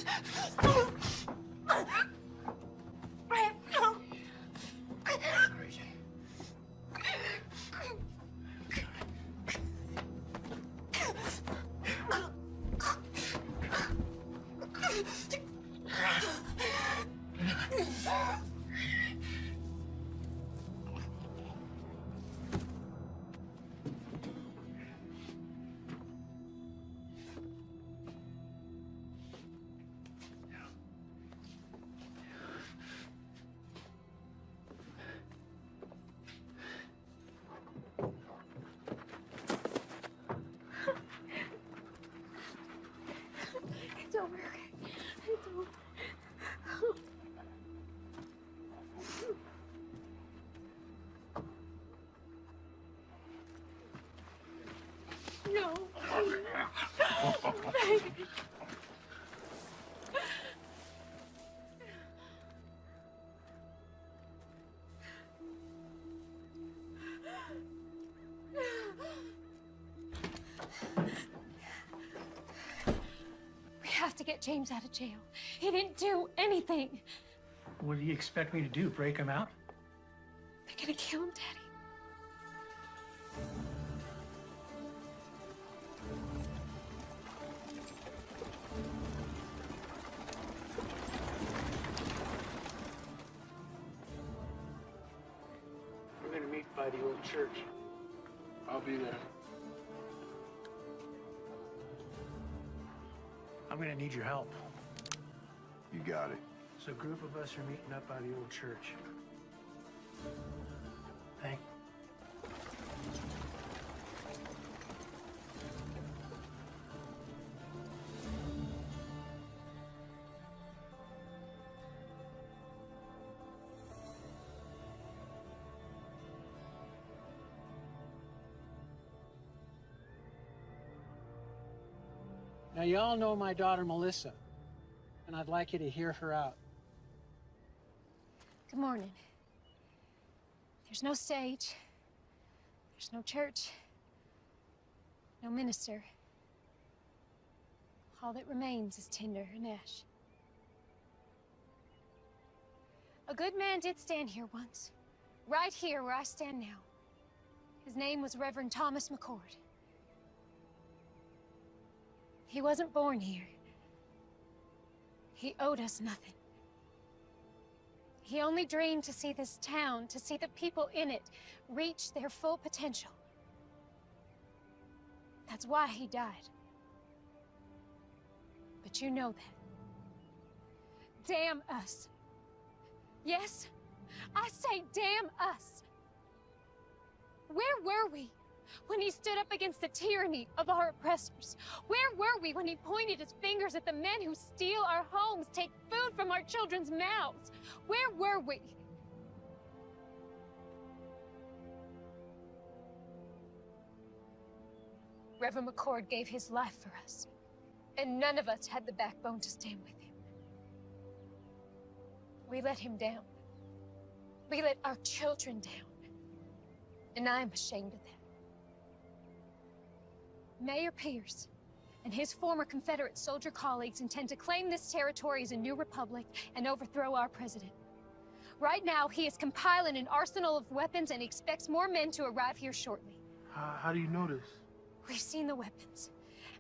Crazy. It's over, okay? It's over. No. Baby. We have to get James out of jail. He didn't do anything. What do you expect me to do? Break him out? They're gonna kill him, Daddy. We're gonna meet by the old church. I'll be there. I'm gonna need your help. You got it. So a group of us are meeting up by the old church. Thank Now, y'all know my daughter, Melissa, and I'd like you to hear her out. Good morning. There's no stage. There's no church. No minister. All that remains is tinder and ash. A good man did stand here once. Right here where I stand now. His name was Reverend Thomas McCord. He wasn't born here. He owed us nothing. He only dreamed to see this town, to see the people in it, reach their full potential. That's why he died. But you know that. Damn us. Yes, I say damn us. Where were we when he stood up against the tyranny of our oppressors? Where were we when he pointed his fingers at the men who steal our homes, take food from our children's mouths? Where were we? Reverend McCord gave his life for us, and none of us had the backbone to stand with him. We let him down. We let our children down. And I'm ashamed of that. Mayor Pierce, and his former Confederate soldier colleagues intend to claim this territory as a new republic and overthrow our president. Right now, he is compiling an arsenal of weapons and expects more men to arrive here shortly. How do you know this? We've seen the weapons,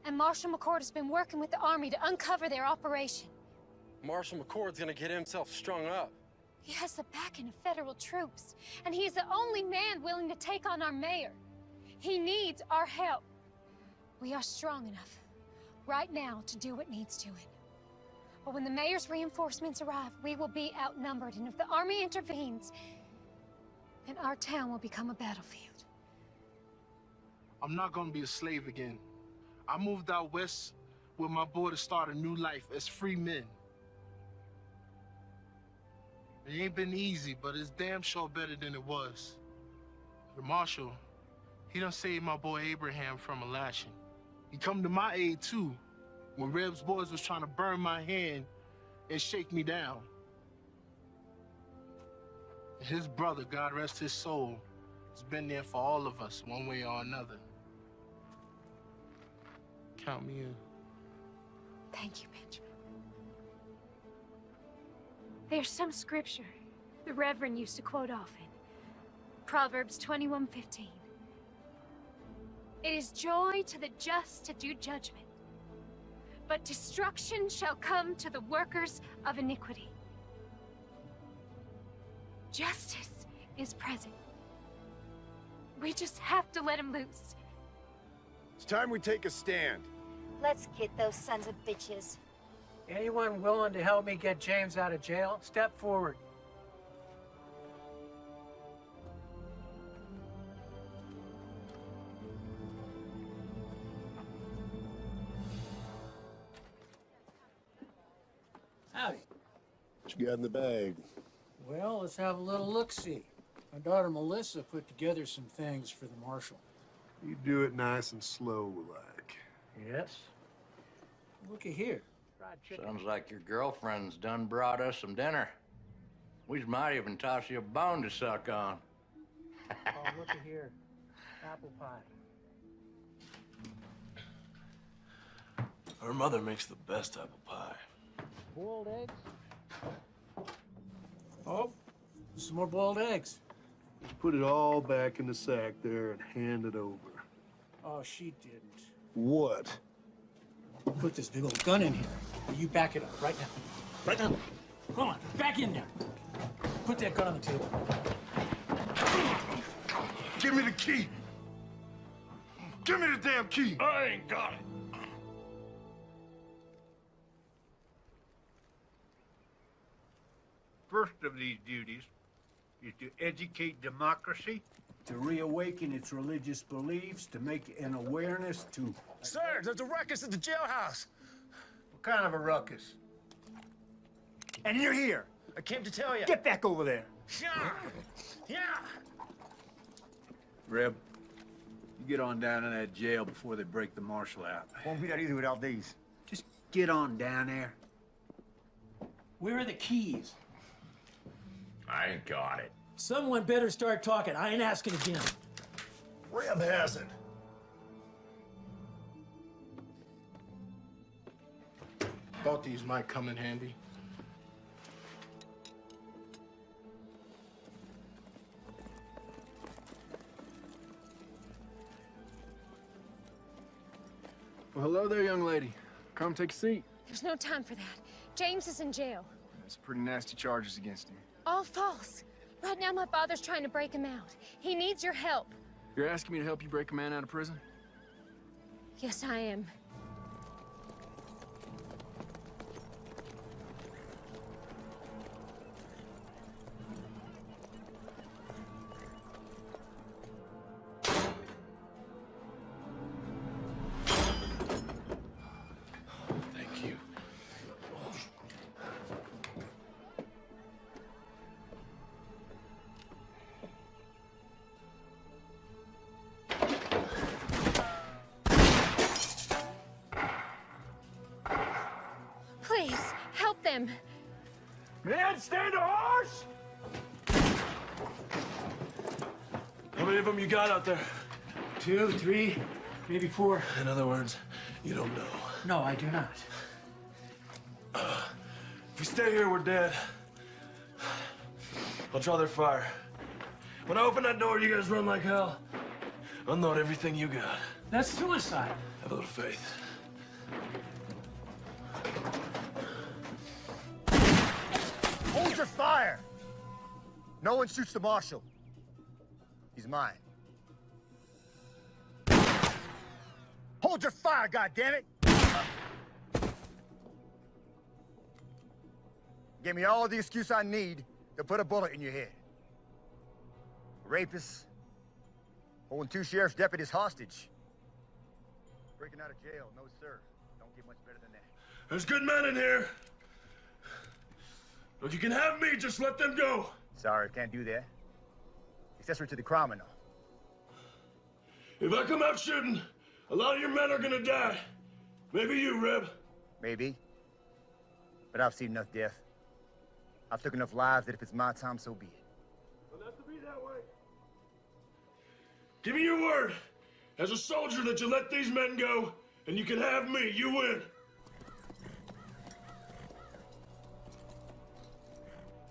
and Marshal McCord has been working with the Army to uncover their operation. Marshal McCord's gonna get himself strung up. He has the backing of federal troops, and he's the only man willing to take on our mayor. He needs our help. We are strong enough right now to do what needs doing. But when the mayor's reinforcements arrive, we will be outnumbered, and if the army intervenes, then our town will become a battlefield. I'm not gonna be a slave again. I moved out west with my boy to start a new life as free men. It ain't been easy, but it's damn sure better than it was. The marshal, he done saved my boy Abraham from a lashing. He come to my aid too, when Reb's boys was trying to burn my hand and shake me down. And his brother, God rest his soul, has been there for all of us, one way or another. Count me in. Thank you, Benjamin. There's some scripture the Reverend used to quote often. Proverbs 21:15. It is joy to the just to do judgment, but destruction shall come to the workers of iniquity. Justice is present. We just have to let him loose. It's time we take a stand. Let's get those sons of bitches. Anyone willing to help me get James out of jail? Step forward. Howdy. What you got in the bag? Well, let's have a little look-see. My daughter Melissa put together some things for the marshal. You do it nice and slow, like. Yes. Looky here. Sounds like your girlfriend's done brought us some dinner. We might even toss you a bone to suck on. Oh, looky here. Apple pie. Her mother makes the best apple pie. Boiled eggs? Oh, some more boiled eggs. Just put it all back in the sack there and hand it over. Oh, she didn't. What? Put this big old gun in here. You back it up right now. Right now. Come on, back in there. Put that gun on the table. Give me the key. Give me the damn key. I ain't got it. First of these duties is to educate democracy, To reawaken its religious beliefs, to make an awareness to... Sir, there's a ruckus at the jailhouse. What kind of a ruckus? And you're here. I came to tell you. Get back over there. Yeah. Reb, you get on down in that jail before they break the marshal out. Won't be that easy without these. Just get on down there. Where are the keys? I ain't got it. Someone better start talking. I ain't asking again. Reb has it. Thought these might come in handy. Well, hello there, young lady. Come take a seat. There's no time for that. James is in jail. There's pretty nasty charges against him. All false. Right now, my father's trying to break him out. He needs your help. You're asking me to help you break a man out of prison? Yes, I am. Thank you. Please, help them. Man, stand a horse! How many of them you got out there? 2, 3, maybe 4. In other words, You don't know. No, I do not. If we stay here, we're dead. I'll draw their fire. When I open that door, you guys run like hell. Unload everything you got. That's suicide. Have a little faith. Hold your fire! No one shoots the marshal. He's mine. Hold your fire, goddammit! Give me all the excuse I need to put a bullet in your head. Rapists, holding 2 sheriff's deputies hostage. Breaking out of jail, no sir. Don't get much better than that. There's good men in here. If you can have me, just let them go. Sorry, can't do that. Accessory to the crime and all. If I come out shooting, a lot of your men are gonna die. Maybe you, Reb. Maybe. But I've seen enough death. I've took enough lives that if it's my time, so be it. It'll have to be that way. Give me your word, as a soldier, that you let these men go, and you can have me. You win.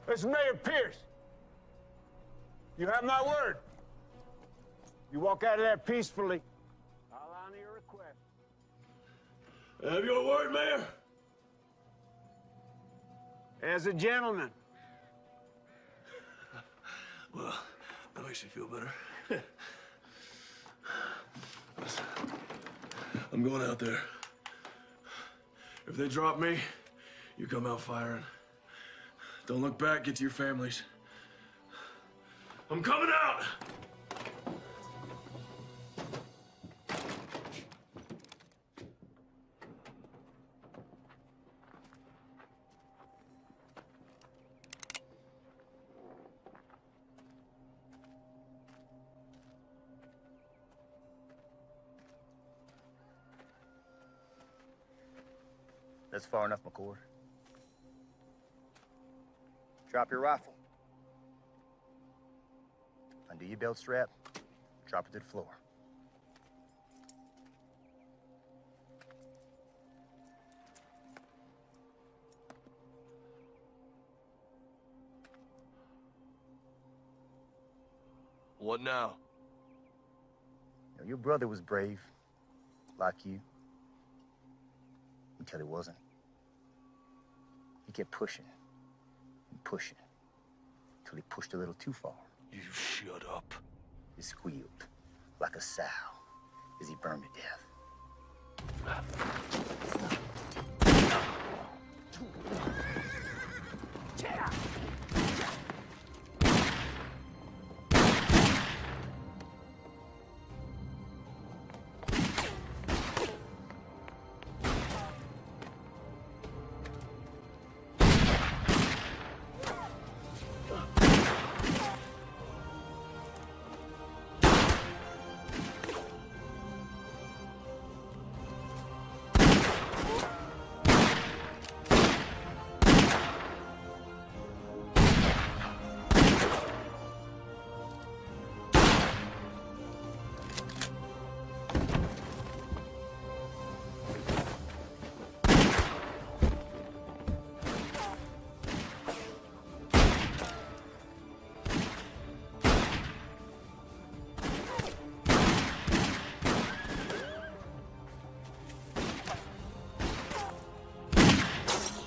This is Mayor Pierce. You have my word. You walk out of there peacefully, I'll honor your request. I have your word, Mayor. As a gentleman. Well, that makes me feel better. Listen, I'm going out there. If they drop me, you come out firing. Don't look back, get to your families. I'm coming out! That's far enough, McCord. Drop your rifle. Undo your belt strap. Drop it to the floor. What now? You know, your brother was brave, like you. Until he wasn't. He kept pushing and pushing until he pushed a little too far. You shut up. He squealed like a sow as he burned to death.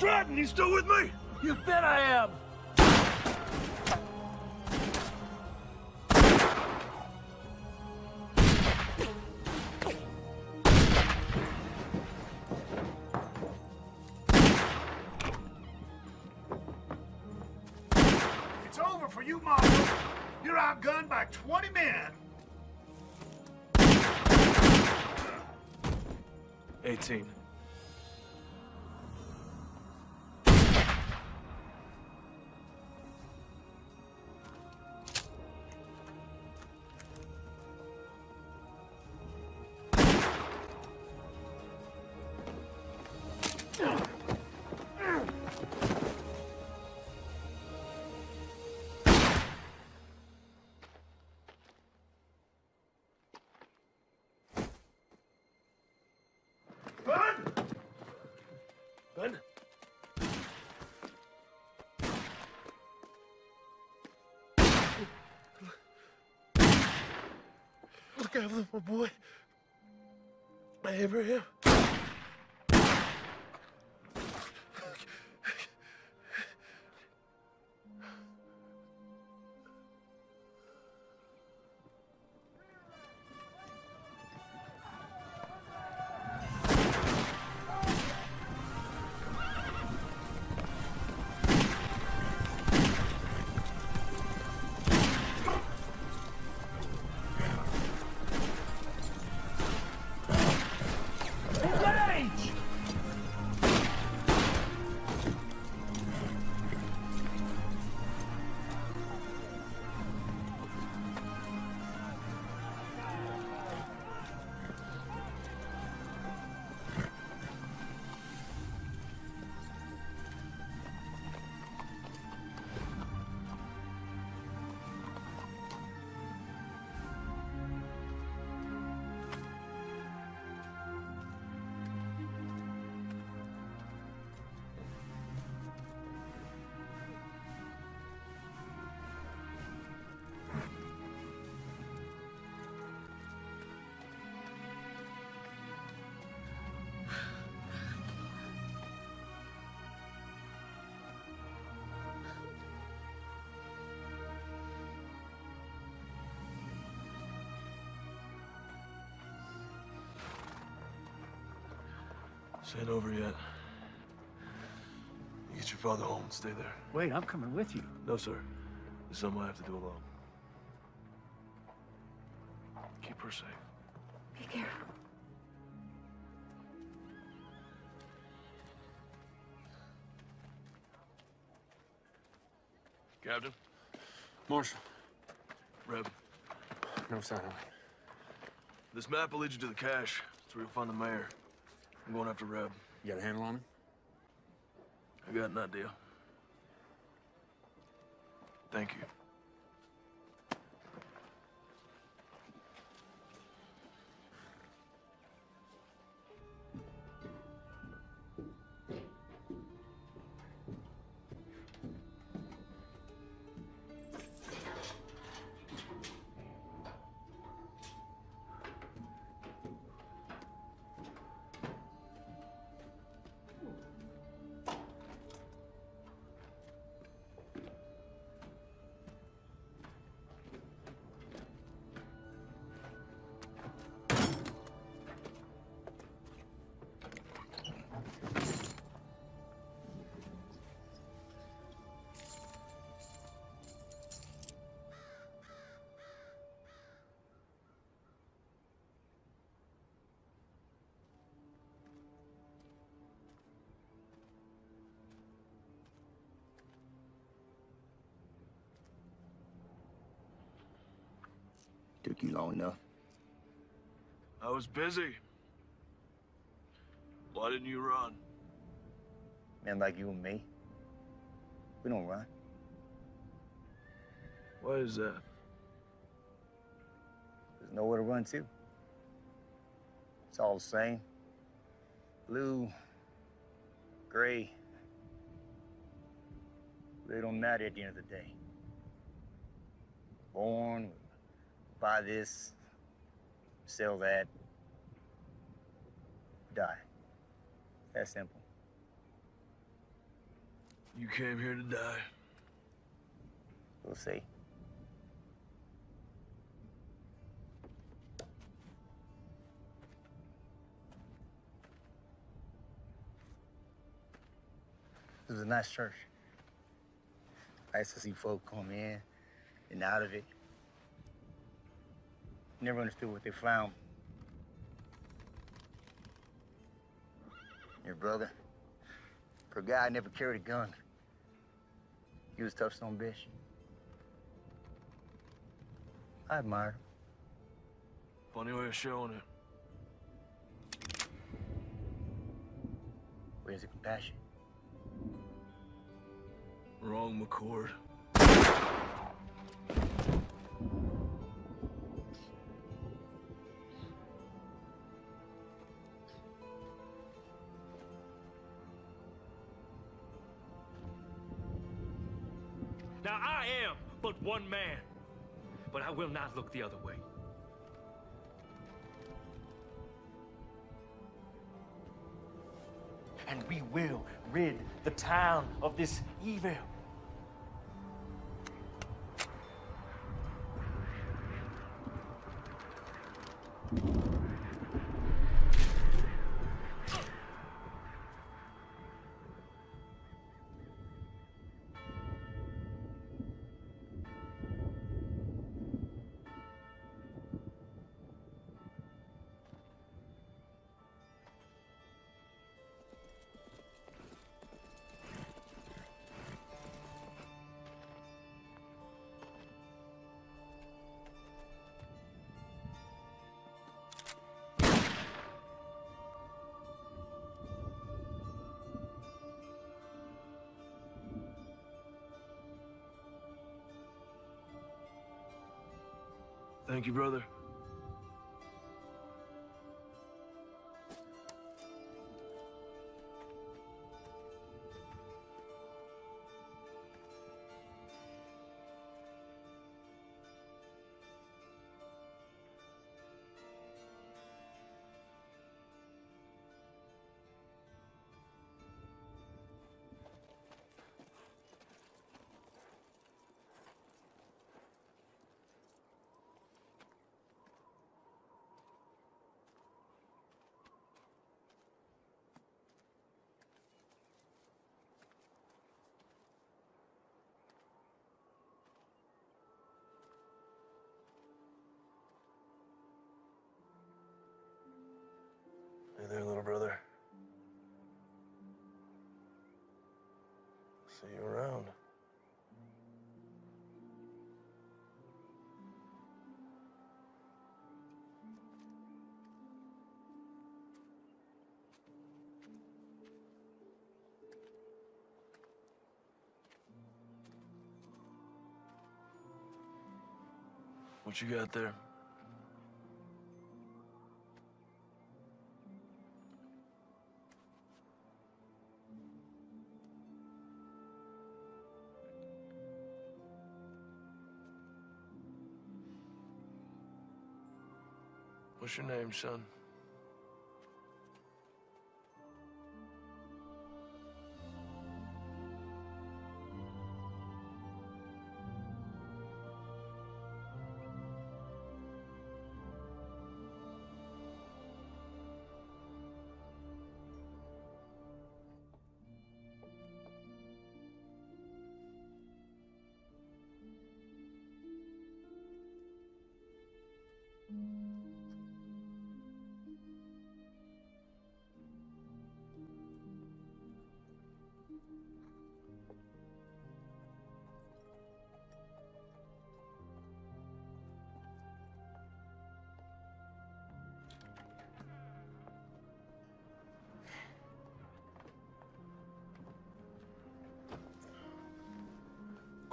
Stratton, you still with me? You bet I am. It's over for you, Marshal. You're outgunned by 20 men. 18. Look after my boy, Abraham. This ain't over yet. You get your father home and stay there. Wait, I'm coming with you. No, sir. It's something I have to do alone. Keep her safe. Be careful. Captain? Marshal. Reb. No sign of it. This map will lead you to the cache. That's where you'll find the mayor. I'm going after Reb. You got a handle on him? I got an idea. Thank you. Took you long enough. I was busy. Why didn't you run? Men like you and me, we don't run. Why is that? There's nowhere to run to. It's all the same. Blue, gray. They don't matter at the end of the day. Born, buy this, sell that, die. That simple. You came here to die. We'll see. It was a nice church. Nice to see folk come in and out of it. Never understood what they found. Your brother, for a guy, never carried a gun. He was a tough son of a bitch. I admired him. Funny way of showing it. Where's the compassion? Wrong, McCord. Now I am but one man, but I will not look the other way. and we will rid the town of this evil. Thank you, brother. Hey there, little brother. See you around. What you got there? What's your name, son?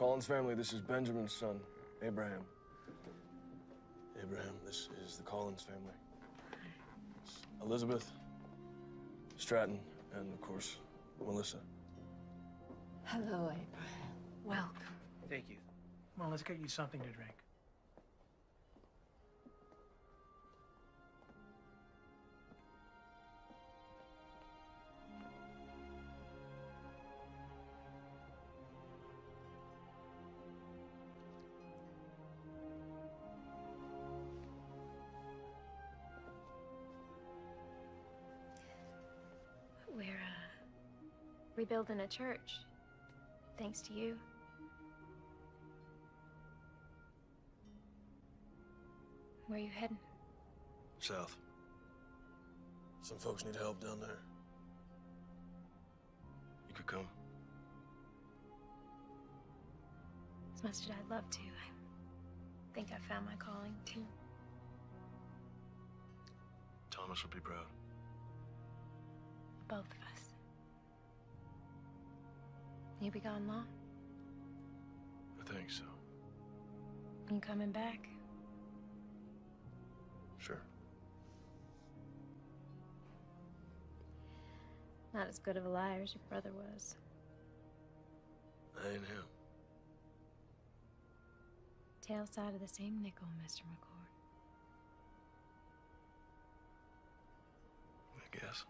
Collins family, this is Benjamin's son, Abraham. Abraham, this is the Collins family. It's Elizabeth, Stratton, and of course, Melissa. Hello, Abraham. Welcome. Thank you. Come on, let's get you something to drink. We're, rebuilding a church. Thanks to you. Where are you heading? South. Some folks need help down there. You could come. As much as I'd love to, I think I found my calling, too. Thomas would be proud. Both of us. You be gone long? I think so. You coming back? Sure. Not as good of a liar as your brother was. I ain't him. Tail side of the same nickel, Mr. McCord. I guess.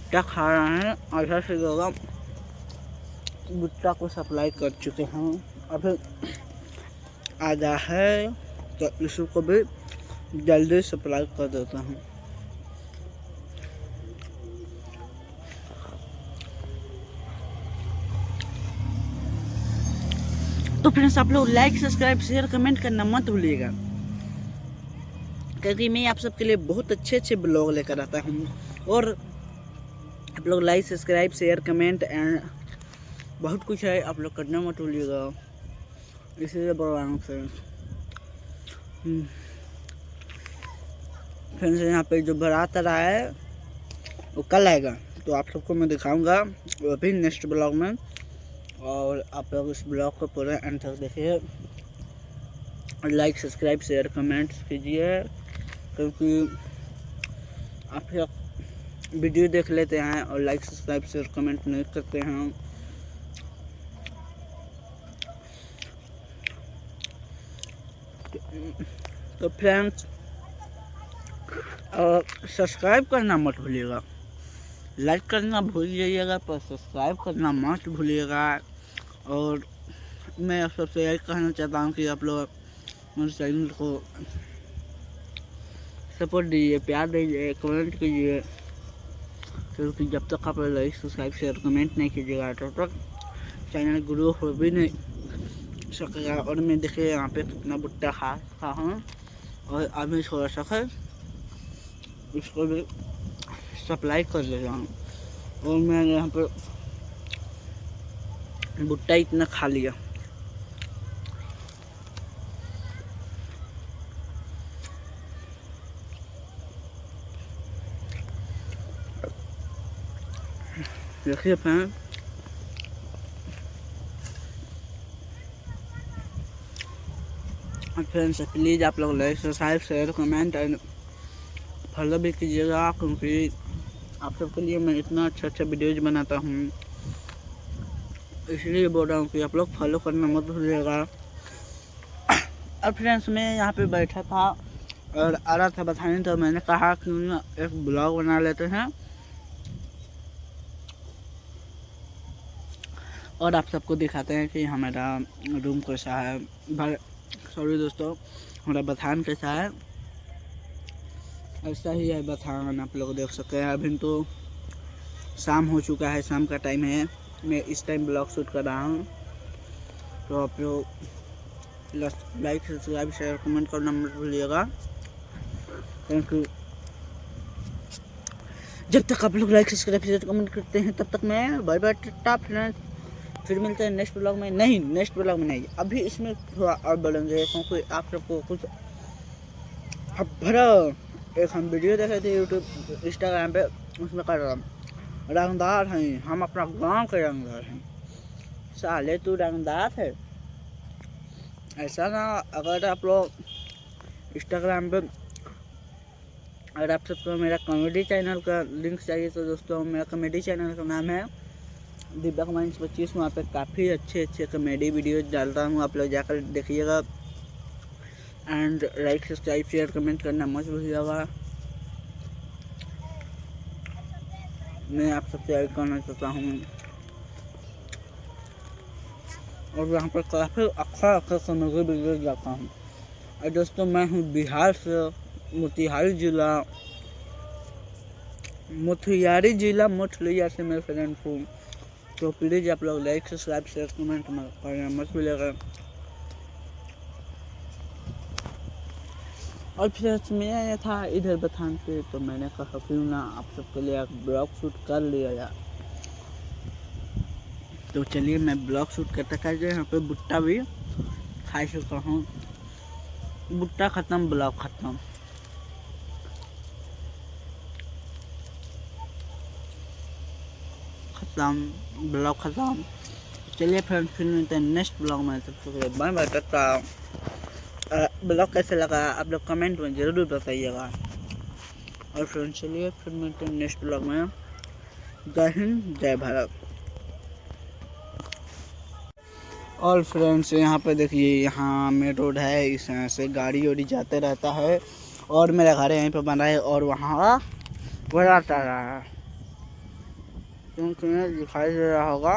भुट्टा खा रहे हैं। ऐसा से होगा भुट्टा को supply कर चुके हैं, अभी आधा है तो इसको भी जल्दी सप्लाई कर देता हूँ। तो फ्रेंड्स आप लोग लाइक सब्सक्राइब शेयर कमेंट करना मत भूलिएगा, क्योंकि मैं आप सबके लिए बहुत अच्छे ब्लॉग लेकर आता हूँ। और आप लोग like subscribe share comment and बहुत कुछ है, आप लोग करना मत भूलिएगा, इसीलिए बोल रहा हूँ फ्रेंड्स। फ्रेंड्स यहाँ पे जो बारात आ रहा है वो कल आएगा, तो आप सबको मैं दिखाऊंगा वो भी नेक्स्ट ब्लॉग में। और आप लोग इस ब्लॉग को पूरा एंड तक देखिए और लाइक सब्सक्राइब शेयर कमेंट कीजिए, क्योंकि आप लोग वीडियो देख लेते हैं और लाइक सब्सक्राइब शेयर कमेंट नहीं करते हैं। तो फ्रेंड्स सब्सक्राइब करना मत भूलिएगा, लाइक करना भूल जाइएगा पर सब्सक्राइब करना मत भूलिएगा। और मैं आप सबसे यही कहना चाहता हूँ कि आप लोग मेरे चैनल को सपोर्ट दीजिए, प्यार दीजिए, कमेंट कीजिए, क्योंकि जब तक आप लोग लाइक सब्सक्राइब शेयर कमेंट नहीं कीजिएगा तब तक चैनल ग्रो हो भी नहीं सकेगा। और मैं देखिए यहाँ पे कितना भुट्टा खा हूँ और अभी थोड़ा सा है इसको भी सप्लाई कर दे रहा हूँ। और मैंने यहाँ पर भुट्टा इतना खा लिया। देखिए फ्रेंड प्लीज़ आप लोग like subscribe share comment and follow भी कीजिएगा, क्योंकि आप सबके लिए मैं इतना अच्छा वीडियोज बनाता हूँ, इसलिए बोल रहा हूँ कि आप लोग फॉलो करना मत भूलिएगा। अब फ्रेंड्स मैं यहाँ पे बैठा था और आ रहा था बताने, तो मैंने कहा कि एक ब्लॉग बना लेते हैं और आप सबको दिखाते हैं कि हमारा रूम कैसा है, सॉरी दोस्तों, हमारा बथान कैसा है। ऐसा ही है बथान, आप लोग देख सकते हैं। अभी तो शाम हो चुका है, शाम का टाइम है, मैं इस टाइम ब्लॉग शूट कर रहा हूँ। तो आप लोग लाइक सब्सक्राइब शेयर कमेंट करना मत भूलिएगा, क्योंकि जब तक आप लोग लाइक सब्सक्राइब शेयर कमेंट करते हैं तब तक मैं बाय बाय टाटा फ्रेंड्स। फिर मिलते हैं नेक्स्ट ब्लॉग में, नहीं नेक्स्ट ब्लॉग में नहीं, अभी इसमें थोड़ा और बढ़ेंगे, क्योंकि आप सबको कुछ भरा एक हम वीडियो देखे थे यूट्यूब इंस्टाग्राम पे, उसमें कर रहा रंगदार हैं, हम अपना गांव के रंगदार हैं। साले तू रंगदार है ऐसा ना। अगर आप लोग इंस्टाग्राम पे अगर आप सबको मेरा कॉमेडी चैनल का लिंक चाहिए तो दोस्तों मेरा कॉमेडी चैनल का नाम है दिव्या कमेंट्स 25। वहाँ पे काफ़ी अच्छे कॉमेडी वीडियोज डालता हूँ, आप लोग जाकर देखिएगा and like subscribe share comment करना मत भूलिएगा। मैं आप सबसे यही कहना चाहता हूँ। और यहाँ पर काफ़ी अच्छा कॉमेडी वीडियो डालता हूँ। और दोस्तों मैं हूँ बिहार से, मोतिहारी जिला मोठलिया से मैं फ्रेंड हूँ। तो प्लीज़ आप लोग लाइक सब्सक्राइब शेयर कमेंट करना मत भूलिएगा। और फिर मैं आया था इधर बथान पे, तो मैंने कहा क्यों ना आप सबके लिए एक ब्लॉग शूट कर लिया यार। तो चलिए मैं ब्लॉग शूट करते यहाँ पे भुट्टा भी खा चुका हूँ। भुट्टा ख़त्म, ब्लॉग ख़त्म। ब्लॉग ख़त्म। चलिए फ्रेंड्स फिर मिलते हैं नेक्स्ट ब्लॉग में, तब तक बाय बाय टाटा। ब्लॉग कैसे लगा आप लोग कमेंट में ज़रूर बताइएगा। और फ्रेंड्स चलिए फिर मिलते हैं नेक्स्ट ब्लॉग में। जय हिंद जय भारत। और फ्रेंड्स यहाँ पे देखिए, यहाँ मेन रोड है, इस से गाड़ी वाड़ी जाते रहता है और मेरा घर यहीं पे बना है और वहाँ बारात आ रहा है। तुम्हें दिखाई दे रहा होगा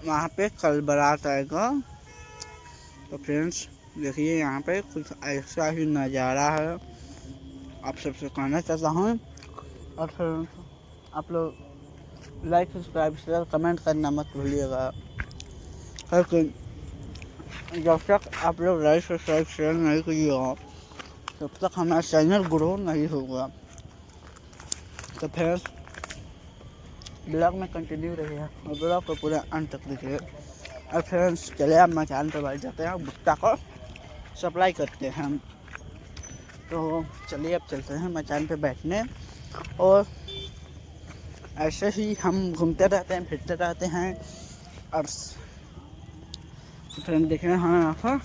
वहाँ पे कल बारात आएगा। तो फ्रेंड्स देखिए यहाँ पे कुछ ऐसा ही नज़ारा है, आप सबसे कहना चाहता हूँ। और फिर आप लोग लाइक सब्सक्राइब शेयर कमेंट करना मत भूलिएगा, क्योंकि जब तक आप लोग लाइक सब्सक्राइब शेयर नहीं कीजिएगा तब तक हमारा चैनल ग्रो नहीं होगा। तो फिर ब्लॉग में कंटिन्यू रहिए और ब्लॉग को पूरा अंत तक देखिए। और फ्रेंड्स चले अब मचान पर बैठ जाते हैं, भुट्टा को सप्लाई करते हैं। तो चलिए अब चलते हैं मचान पे बैठने, और ऐसे ही हम घूमते रहते हैं फिरते रहते हैं। और फ्रेंड देख रहे हैं यहाँ पर